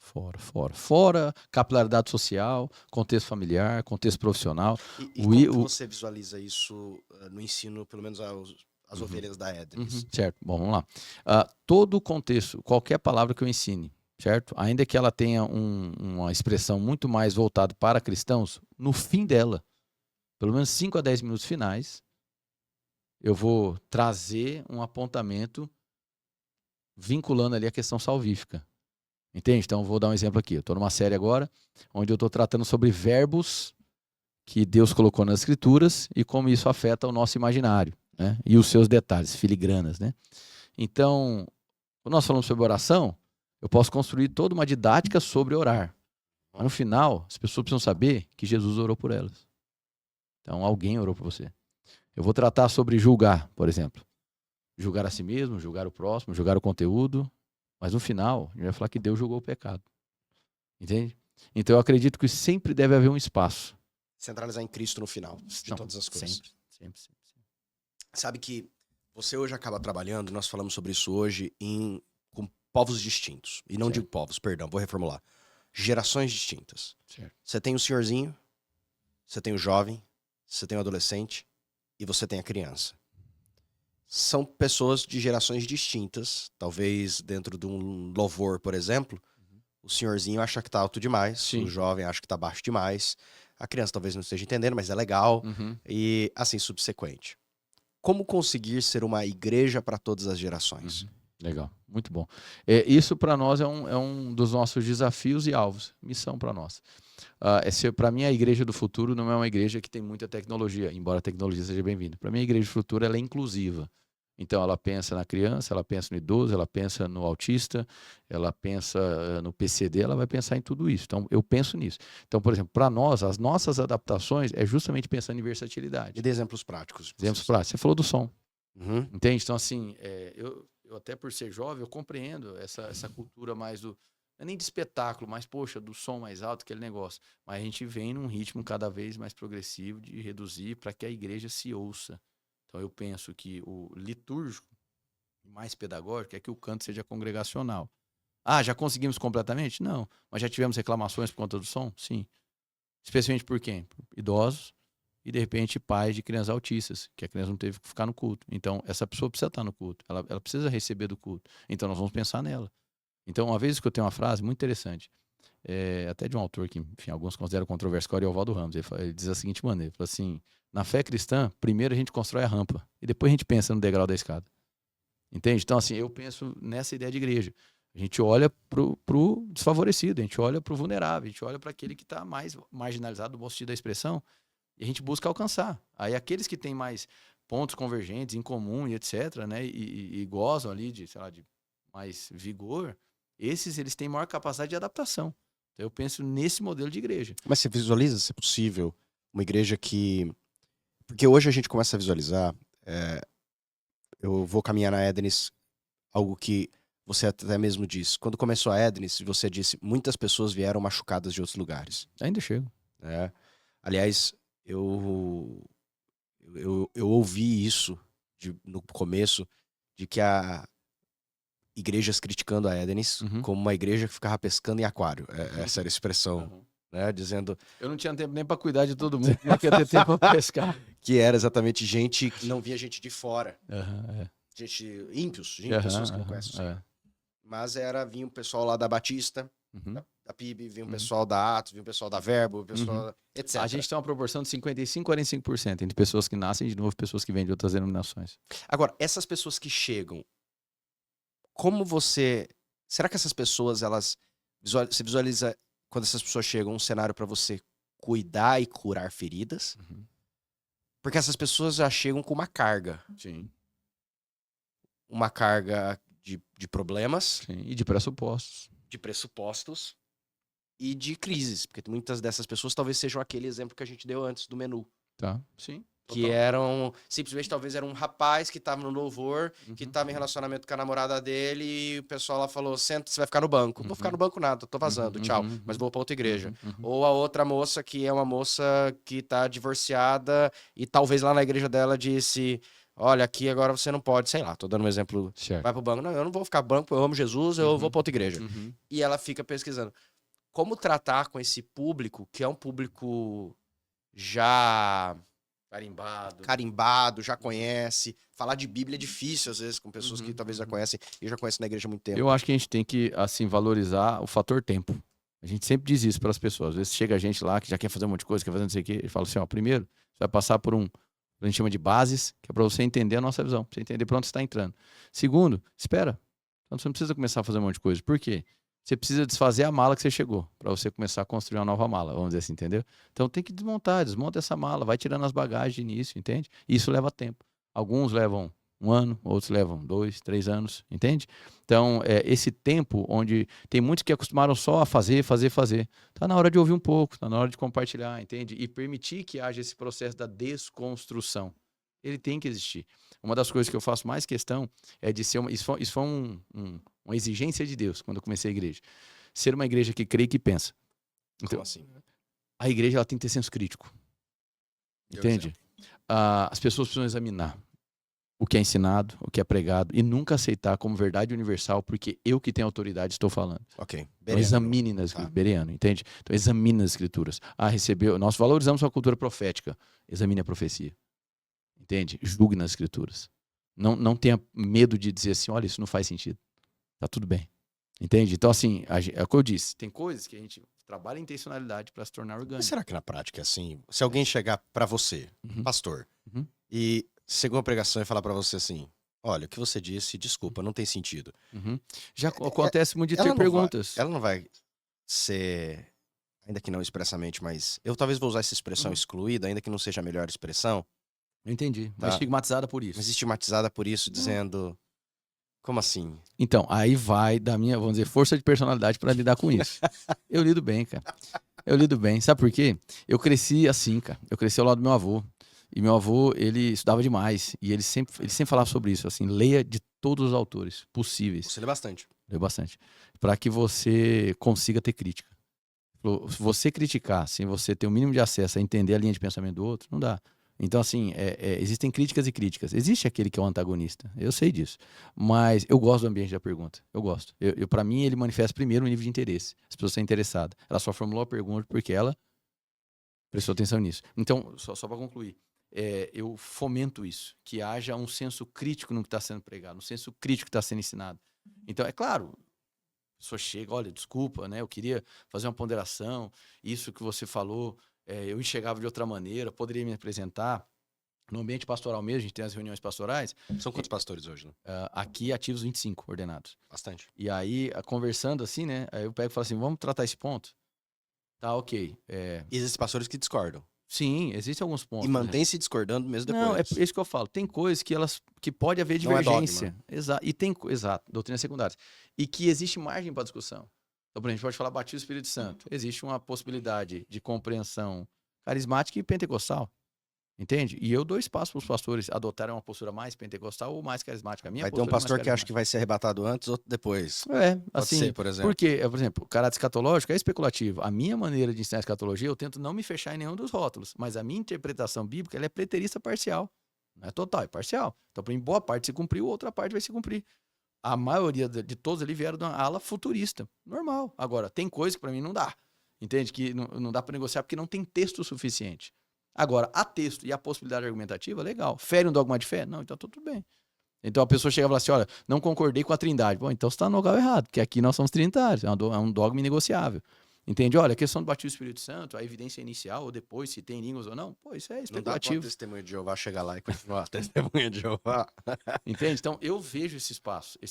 Fora capilaridade social, contexto familiar, contexto profissional. E como que você visualiza isso no ensino, pelo menos as ovelhas da Edris? Certo, bom, vamos lá. Todo o contexto, qualquer palavra que eu ensine, certo? Ainda que ela tenha uma expressão muito mais voltada para cristãos, no fim dela, pelo menos 5 a 10 minutos finais, eu vou trazer um apontamento vinculando ali a questão salvífica. Entende? Então, vou dar um exemplo aqui. Eu estou numa série agora, onde eu estou tratando sobre verbos que Deus colocou nas Escrituras e como isso afeta o nosso imaginário, né? E os seus detalhes, filigranas, né? Então, quando nós falamos sobre oração, eu posso construir toda uma didática sobre orar. Mas no final, as pessoas precisam saber que Jesus orou por elas. Então, alguém orou por você. Eu vou tratar sobre julgar, por exemplo. Julgar a si mesmo, julgar o próximo, julgar o conteúdo. Mas no final, a gente vai falar que Deus julgou o pecado. Entende? Então eu acredito que sempre deve haver um espaço. Centralizar em Cristo no final de todas as coisas. Sempre. Sabe que você hoje acaba trabalhando, nós falamos sobre isso hoje, com povos distintos. E não digo povos, perdão, vou reformular. Gerações distintas. Certo. Você tem o senhorzinho, você tem o jovem, você tem o adolescente e você tem a criança. São pessoas de gerações distintas. Talvez dentro de um louvor, por exemplo, o senhorzinho acha que tá alto demais, Sim. O jovem acha que tá baixo demais, a criança talvez não esteja entendendo, mas é legal, e assim subsequente. Como conseguir ser uma igreja para todas as gerações? Legal, muito bom. Isso para nós é um dos nossos desafios e alvos, missão para nós. Para mim, a igreja do futuro não é uma igreja que tem muita tecnologia, embora a tecnologia seja bem-vinda. Para mim, a igreja do futuro ela é inclusiva. Então, ela pensa na criança, ela pensa no idoso, ela pensa no autista, ela pensa no PCD, ela vai pensar em tudo isso. Então, eu penso nisso. Então, por exemplo, para nós, as nossas adaptações é justamente pensando em versatilidade. E de exemplos práticos. Exemplos práticos. Você falou do som. Entende? Então, assim, eu até por ser jovem, eu compreendo essa cultura mais do... Não é nem de espetáculo, mas, poxa, do som mais alto, aquele negócio. Mas a gente vem num ritmo cada vez mais progressivo de reduzir para que a igreja se ouça. Então, eu penso que o litúrgico, mais pedagógico, é que o canto seja congregacional. Já conseguimos completamente? Não. Mas já tivemos reclamações por conta do som? Sim. Especialmente por quem? Por idosos e, de repente, pais de crianças autistas, que a criança não teve que ficar no culto. Então, essa pessoa precisa estar no culto. Ela precisa receber do culto. Então, nós vamos pensar nela. Então, uma vez que eu tenho uma frase muito interessante, até de um autor que, enfim, alguns consideram controverso, que é o Ariovaldo Ramos. Ele diz da seguinte maneira, ele fala assim... Na fé cristã, primeiro a gente constrói a rampa e depois a gente pensa no degrau da escada. Entende? Então, assim, eu penso nessa ideia de igreja. A gente olha pro desfavorecido, a gente olha pro vulnerável, a gente olha para aquele que está mais marginalizado, no bom sentido da expressão, e a gente busca alcançar. Aí aqueles que têm mais pontos convergentes, em comum e etc., né, e gozam ali de, sei lá, de mais vigor, eles têm maior capacidade de adaptação. Então, eu penso nesse modelo de igreja. Mas você visualiza, se é possível, uma igreja que... Porque hoje a gente começa a visualizar, eu vou caminhar na Ednis, algo que você até mesmo disse. Quando começou a Ednis, você disse, muitas pessoas vieram machucadas de outros lugares. Ainda chego. Aliás, eu ouvi isso no começo, de que a igrejas criticando a Ednis como uma igreja que ficava pescando em aquário. Essa era a expressão. Né, dizendo... Eu não tinha tempo nem para cuidar de todo mundo, não queria ter tempo para pescar. Que era exatamente gente que não via gente de fora. Gente ímpios, pessoas que não conhecem o Senhor. Mas vinha o pessoal lá da Batista, da PIB, vem um pessoal da Atos, vem um pessoal da Verbo, um pessoal, etc. A gente tem uma proporção de 55% a 45% entre pessoas que nascem de novo e pessoas que vêm de outras denominações. Agora, essas pessoas que chegam, como você... Será que essas pessoas, elas... Você visualiza, quando essas pessoas chegam, um cenário para você cuidar e curar feridas? Porque essas pessoas já chegam com uma carga. Sim. Uma carga de problemas, Sim. E de pressupostos. de pressupostos e de crises. Porque muitas dessas pessoas talvez sejam aquele exemplo que a gente deu antes do menu. Tá? Sim. Que eram, simplesmente talvez era um rapaz que tava no louvor, que tava em relacionamento com a namorada dele, e o pessoal lá falou, senta, você vai ficar no banco. Vou ficar no banco nada, tô vazando, tchau, mas vou pra outra igreja. Ou a outra moça, que é uma moça que tá divorciada, e talvez lá na igreja dela disse, olha, aqui agora você não pode, sei lá, tô dando um exemplo, Certo. vai pro banco. Não, eu não vou ficar banco, eu amo Jesus, eu vou pra outra igreja. E ela fica pesquisando. Como tratar com esse público, que é um público já... Carimbado, já conhece. Falar de Bíblia é difícil, às vezes, com pessoas que talvez já conhecem. Eu já conheço na igreja há muito tempo. Eu acho que a gente tem que, assim, valorizar o fator tempo. A gente sempre diz isso para as pessoas. Às vezes chega a gente lá que já quer fazer um monte de coisa, quer fazer não sei o quê. Ele fala assim, ó, primeiro, você vai passar por a gente chama de bases, que é para você entender a nossa visão, pra você entender para onde você está entrando. Segundo, espera. Então você não precisa começar a fazer um monte de coisa. Por quê? Você precisa desfazer a mala que você chegou, para você começar a construir uma nova mala, vamos dizer assim, entendeu? Então tem que desmonta essa mala, vai tirando as bagagens de início, entende? Isso leva tempo. Alguns levam 1 ano, outros levam 2, 3 anos, entende? Então, esse tempo onde tem muitos que acostumaram só a fazer. Tá na hora de ouvir um pouco, tá na hora de compartilhar, entende? E permitir que haja esse processo da desconstrução. Ele tem que existir. Uma das coisas que eu faço mais questão é de ser isso foi uma exigência de Deus quando eu comecei a igreja. Ser uma igreja que crê e que pensa. Então, Como assim? A igreja ela tem que ter senso crítico. Entende? As pessoas precisam examinar o que é ensinado, o que é pregado e nunca aceitar como verdade universal porque eu que tenho autoridade estou falando. Ok. Então, examine nas escrituras. Bereano, entende? Então examine nas escrituras. Nós valorizamos a cultura profética. Examine a profecia. Entende? Julgue nas escrituras. Não tenha medo de dizer assim, olha, isso não faz sentido. Tá tudo bem. Entende? Então, assim, é o que eu disse. Tem coisas que a gente trabalha em intencionalidade para se tornar orgânico. Mas será que na prática é assim? Se alguém chegar para você, pastor, e seguir uma pregação e falar para você assim, olha, o que você disse, desculpa, não tem sentido. Já acontece muito de ter perguntas. Ela não vai ser, ainda que não expressamente, mas eu talvez vou usar essa expressão excluída, ainda que não seja a melhor expressão. Eu entendi. Mas estigmatizada por isso. Mas estigmatizada por isso, dizendo... Como assim? Então, aí vai da minha, vamos dizer, força de personalidade para lidar com isso. Eu lido bem, cara. Eu lido bem. Sabe por quê? Eu cresci assim, cara. Eu cresci ao lado do meu avô. E meu avô, ele estudava demais. E ele sempre falava sobre isso, assim, leia de todos os autores possíveis. Você lê bastante. Lê bastante. Para que você consiga ter crítica. Se você criticar, sem você ter o mínimo de acesso a entender a linha de pensamento do outro, não dá. Então, assim, existem críticas e críticas. Existe aquele que é o antagonista, eu sei disso. Mas eu gosto do ambiente da pergunta. Eu gosto. Para mim, ele manifesta primeiro um nível de interesse. As pessoas estão interessadas. Ela só formulou a pergunta porque ela prestou atenção nisso. Então, só para concluir, eu fomento isso. Que haja um senso crítico no que está sendo pregado, um senso crítico que está sendo ensinado. Então, é claro, a pessoa chega, olha, desculpa, né? Eu queria fazer uma ponderação, isso que você falou... eu enxergava de outra maneira, poderia me apresentar. No ambiente pastoral mesmo, a gente tem as reuniões pastorais. São quantos pastores hoje, né? Aqui, ativos 25 ordenados. Bastante. E aí, conversando assim, né? Aí eu pego e falo assim, vamos tratar esse ponto? Tá, ok. E existem pastores que discordam. Sim, existem alguns pontos. E mantém-se discordando mesmo depois. Não, é isso que eu falo. Tem coisas que pode haver divergência. Não é dogma. Exato, doutrina secundária. E que existe margem para discussão. Então, por exemplo, a gente pode falar batismo do Espírito Santo. Existe uma possibilidade de compreensão carismática e pentecostal. Entende? E eu dou espaço para os pastores adotarem uma postura mais pentecostal ou mais carismática. Vai ter um pastor que acha que vai ser arrebatado antes, outro depois. Assim, ser, por exemplo. Porque, por exemplo, o caráter escatológico é especulativo. A minha maneira de ensinar escatologia, eu tento não me fechar em nenhum dos rótulos. Mas a minha interpretação bíblica, ela é preterista parcial. Não é total, é parcial. Então, em boa parte se cumpriu, outra parte vai se cumprir. A maioria de todos ali vieram de uma ala futurista. Normal. Agora, tem coisa que para mim não dá. Entende? Que não dá para negociar porque não tem texto suficiente. Agora, há texto e a possibilidade argumentativa, legal. Fere um dogma de fé? Não, então tudo bem. Então a pessoa chega e fala assim, olha, não concordei com a Trindade. Bom, então você está no lugar errado, porque aqui nós somos trinitários, é um dogma inegociável. Entende? Olha, a questão do batismo do Espírito Santo, a evidência inicial ou depois, se tem línguas ou não, pô, isso é Não dá para uma especulativo. testemunha de Jeová chegar lá e continuar testemunha de Jeová. Entende? Então eu vejo esse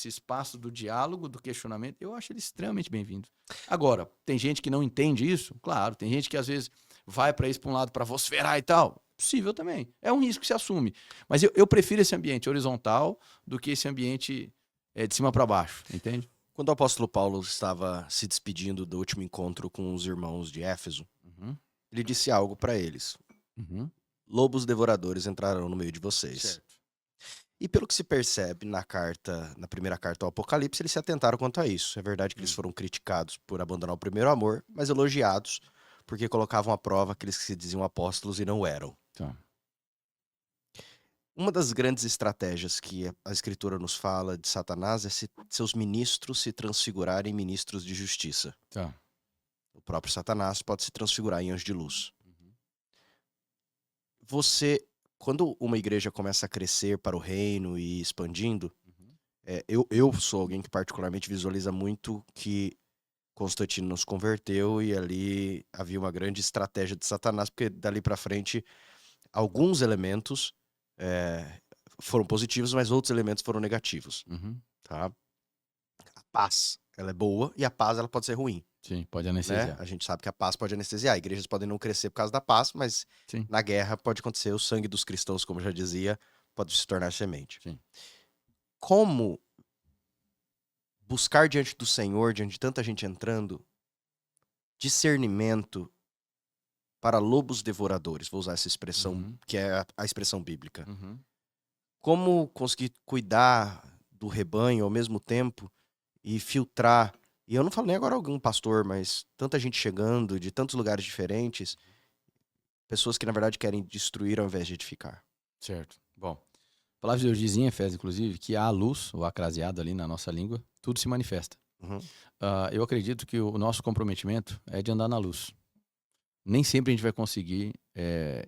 espaço do diálogo, do questionamento, eu acho ele extremamente bem-vindo. Agora, tem gente que não entende isso? Claro, tem gente que às vezes vai para isso para um lado para vociferar e tal. Possível também. É um risco que se assume. Mas eu prefiro esse ambiente horizontal do que esse ambiente de cima para baixo, entende? Quando o apóstolo Paulo estava se despedindo do último encontro com os irmãos de Éfeso, Uhum, ele disse algo para eles: uhum, lobos devoradores entrarão no meio de vocês. certo. E pelo que se percebe na primeira carta ao Apocalipse, eles se atentaram quanto a isso. É verdade que eles foram criticados por abandonar o primeiro amor, mas elogiados porque colocavam à prova aqueles que se diziam apóstolos e não eram. Tá, Uma das grandes estratégias que a Escritura nos fala de Satanás é seus ministros se transfigurarem em ministros de justiça. tá. O próprio Satanás pode se transfigurar em anjo de luz. Uhum, Quando uma igreja começa a crescer para o reino e expandindo, uhum, eu sou alguém que particularmente visualiza muito que Constantino nos converteu e ali havia uma grande estratégia de Satanás, porque dali para frente alguns elementos é, foram positivos, mas outros elementos foram negativos, uhum. tá? A paz, ela é boa e a paz ela pode ser ruim, Sim, pode né? anestesiar. A gente sabe que a paz pode anestesiar. Igrejas podem não crescer por causa da paz, mas Sim, na guerra pode acontecer. O sangue dos cristãos, como eu já dizia, pode se tornar semente. sim. Como buscar diante do Senhor, diante de tanta gente entrando, discernimento para lobos devoradores? Vou usar essa expressão, Uhum, que é a expressão bíblica. uhum. Como conseguir cuidar do rebanho ao mesmo tempo e filtrar. E eu não falo nem agora algum pastor, mas tanta gente chegando de tantos lugares diferentes, pessoas que na verdade querem destruir ao invés de edificar. Certo. Bom, a palavra de Deus diz em Efésios, inclusive, que há a luz, o acraseado ali na nossa língua, tudo se manifesta. Uhum. Eu acredito que o nosso comprometimento é de andar na luz. Nem sempre a gente vai conseguir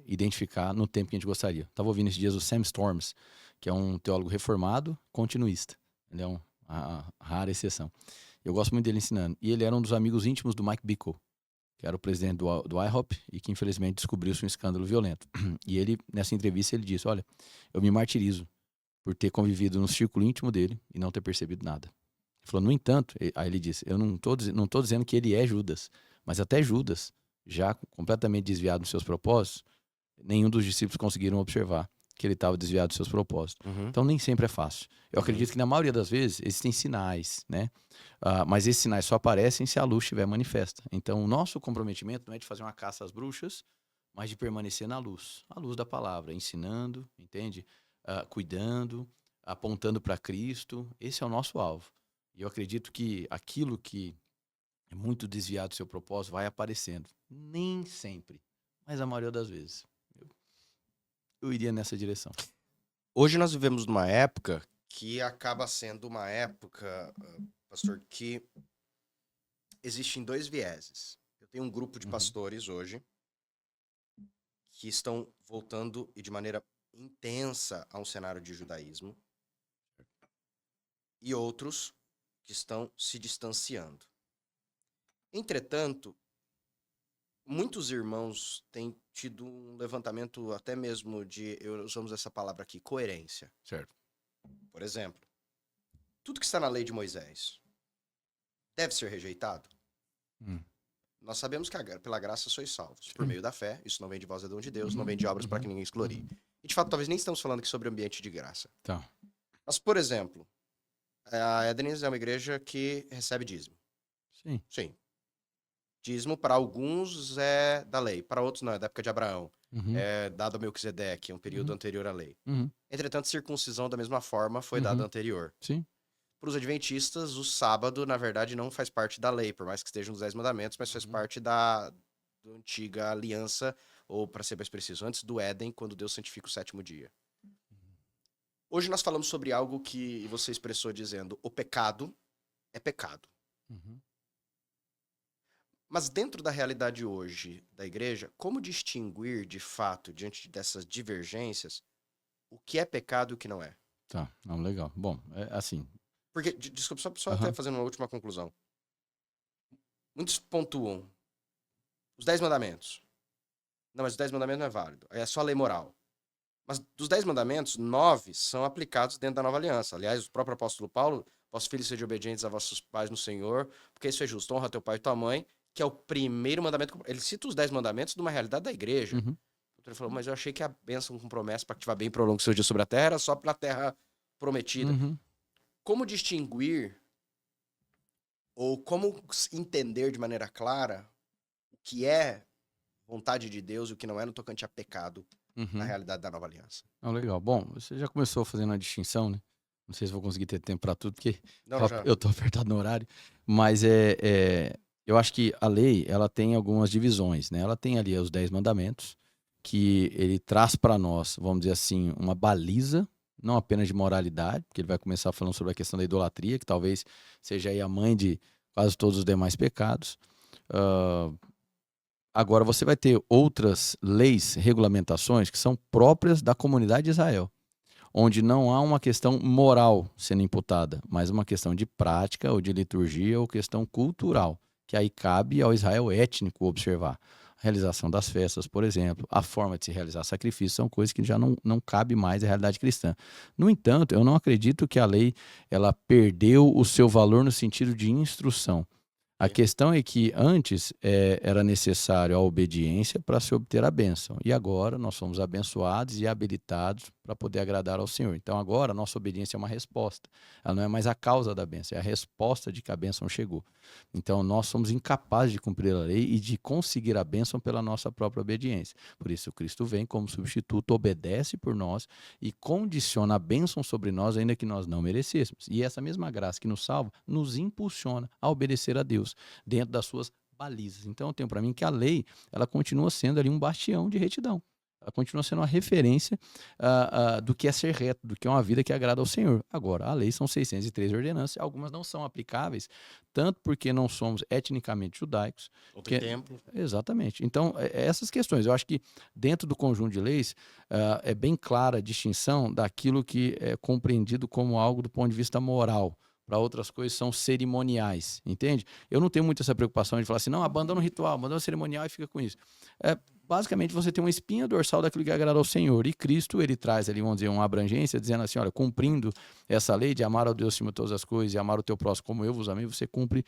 identificar no tempo que a gente gostaria. Estava ouvindo esses dias o Sam Storms, que é um teólogo reformado, continuista. Ele é uma rara exceção. Eu gosto muito dele ensinando. E ele era um dos amigos íntimos do Mike Bickle, que era o presidente do IHOP e que infelizmente descobriu-se um escândalo violento. E ele, nessa entrevista, ele disse, olha, eu me martirizo por ter convivido no círculo íntimo dele e não ter percebido nada. Ele falou, no entanto, aí ele disse, eu não tô dizendo que ele é Judas, mas até Judas, já completamente desviado dos seus propósitos, nenhum dos discípulos conseguiram observar que ele estava desviado dos seus propósitos. Uhum. Então nem sempre é fácil. Eu Uhum. acredito que na maioria das vezes existem sinais, né? Mas esses sinais só aparecem se a luz estiver manifesta. Então o nosso comprometimento não é de fazer uma caça às bruxas, mas de permanecer na luz. A luz da palavra, ensinando, entende? Cuidando, apontando para Cristo. Esse é o nosso alvo. E eu acredito que aquilo que é muito desviado do seu propósito vai aparecendo. Nem sempre, mas a maioria das vezes. Eu iria nessa direção. Hoje nós vivemos numa época que acaba sendo uma época, pastor, que existem dois vieses. Eu tenho um grupo de Uhum. pastores hoje que estão voltando e de maneira intensa a um cenário de judaísmo e outros que estão se distanciando. Entretanto, muitos irmãos têm tido um levantamento até mesmo de, usamos essa palavra aqui, coerência. Certo. Por exemplo, tudo que está na lei de Moisés deve ser rejeitado? Hum. Nós sabemos que pela graça sois salvos, por Sim. meio da fé. Isso não vem de vós, é dom de Deus, não vem de obras para que ninguém se glorie. E de fato, talvez nem estamos falando aqui sobre ambiente de graça. Tá. Mas, por exemplo, a Edenis é uma igreja que recebe dízimo. Sim. Sim. Dízimo para alguns é da lei, para outros não, é da época de Abraão. Uhum. É dado a Melquisedeque, um período Uhum. anterior à lei. Uhum. Entretanto, circuncisão da mesma forma foi dada anterior. Sim. Para os adventistas, o sábado, na verdade, não faz parte da lei, por mais que esteja nos 10 mandamentos, mas faz parte da antiga aliança, ou para ser mais preciso, antes do Éden, quando Deus santifica o sétimo dia. Hoje nós falamos sobre algo que você expressou dizendo, o pecado é pecado. Uhum. Mas dentro da realidade hoje da igreja, como distinguir de fato, diante dessas divergências, o que é pecado e o que não é? Tá, não, legal. Bom, assim. Porque, desculpa, só até Aham. fazendo uma última conclusão. Muitos pontuam os 10 mandamentos. Não, mas os 10 mandamentos não é válido. É só lei moral. Mas dos 10 mandamentos, 9 são aplicados dentro da nova aliança. Aliás, o próprio apóstolo Paulo, vossos filhos sejam obedientes a vossos pais no Senhor, porque isso é justo. Honra teu pai e tua mãe, que é o primeiro mandamento. Ele cita os 10 mandamentos de uma realidade da igreja. Uhum. Então ele falou, mas eu achei que a bênção com promessa para que te vá bem e prolongue seus dias sobre a terra era só para a terra prometida. Uhum. Como distinguir ou como entender de maneira clara o que é vontade de Deus e o que não é no tocante a pecado na Uhum. realidade da nova aliança? Não, legal. Bom, você já começou fazendo a distinção, né? Não sei se vou conseguir ter tempo para tudo, porque Não, não, já. eu tô apertado no horário. Mas eu acho que a lei, ela tem algumas divisões, né? Ela tem ali os 10 mandamentos, que ele traz para nós, vamos dizer assim, uma baliza, não apenas de moralidade, porque ele vai começar falando sobre a questão da idolatria, que talvez seja aí a mãe de quase todos os demais pecados. Ah, Agora, você vai ter outras leis, regulamentações que são próprias da comunidade de Israel, onde não há uma questão moral sendo imputada, mas uma questão de prática ou de liturgia ou questão cultural, que aí cabe ao Israel étnico observar. A realização das festas, por exemplo, a forma de se realizar sacrifício, são coisas que já não cabe mais à realidade cristã. No entanto, eu não acredito que a lei ela perdeu o seu valor no sentido de instrução. A Ok. questão é que antes era necessário a obediência para se obter a bênção. E agora nós somos abençoados e habilitados para poder agradar ao Senhor. Então agora a nossa obediência é uma resposta. Ela não é mais a causa da bênção, é a resposta de que a bênção chegou. Então nós somos incapazes de cumprir a lei e de conseguir a bênção pela nossa própria obediência. Por isso Cristo vem como substituto, obedece por nós e condiciona a bênção sobre nós, ainda que nós não merecêssemos. E essa mesma graça que nos salva nos impulsiona a obedecer a Deus dentro das suas balizas. Então, eu tenho para mim que a lei ela continua sendo ali um bastião de retidão. Ela continua sendo uma referência do que é ser reto, do que é uma vida que agrada ao Senhor. Agora, a lei são 613 ordenanças, algumas não são aplicáveis, tanto porque não somos etnicamente judaicos. Ou tem Que, tempo. exatamente. Então, essas questões, eu acho que dentro do conjunto de leis, é bem clara a distinção daquilo que é compreendido como algo do ponto de vista moral. Para outras coisas são cerimoniais, entende? Eu não tenho muito essa preocupação de falar assim, não, abandona o ritual, abandona o cerimonial e fica com isso. Basicamente, você tem uma espinha dorsal daquilo que agrada ao Senhor. E Cristo, ele traz ali, vamos dizer, uma abrangência, dizendo assim, olha, cumprindo essa lei de amar ao Deus acima de todas as coisas e amar o teu próximo como eu vos amei, você cumpre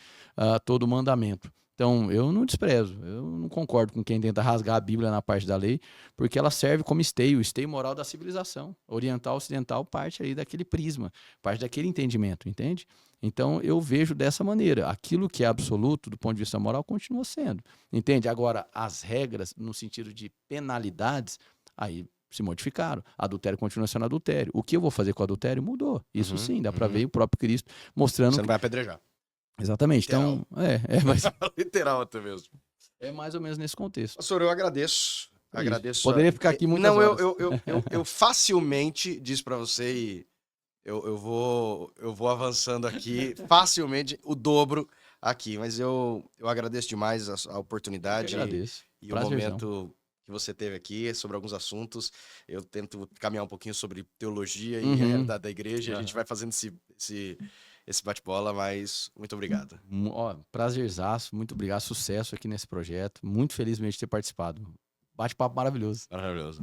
todo o mandamento. Então, eu não desprezo, eu não concordo com quem tenta rasgar a Bíblia na parte da lei, porque ela serve como esteio, esteio moral da civilização. Oriental, ocidental, parte aí daquele prisma, parte daquele entendimento, entende? Então, eu vejo dessa maneira. Aquilo que é absoluto do ponto de vista moral continua sendo, entende? Agora, as regras, no sentido de penalidades, aí se modificaram. Adultério continua sendo adultério. O que eu vou fazer com o adultério mudou. Isso sim, dá para ver o próprio Cristo mostrando Você não que... vai apedrejar. Exatamente. Literal. Então, mas Literal até mesmo. é mais ou menos nesse contexto. Pastor, eu agradeço. É isso. Agradeço. Poderia ficar aqui muitas Não, horas. eu facilmente disse pra você e eu vou avançando aqui facilmente o dobro aqui, mas eu agradeço demais a Eu oportunidade agradeço. e o Prazerzão. momento que você teve aqui sobre alguns assuntos. Eu tento caminhar um pouquinho sobre teologia e a Uhum. realidade da igreja. A gente vai fazendo esse bate-bola, mas muito obrigado. Prazerzaço. Muito obrigado. Sucesso aqui nesse projeto. Muito feliz mesmo de ter participado. Bate-papo maravilhoso. Maravilhoso.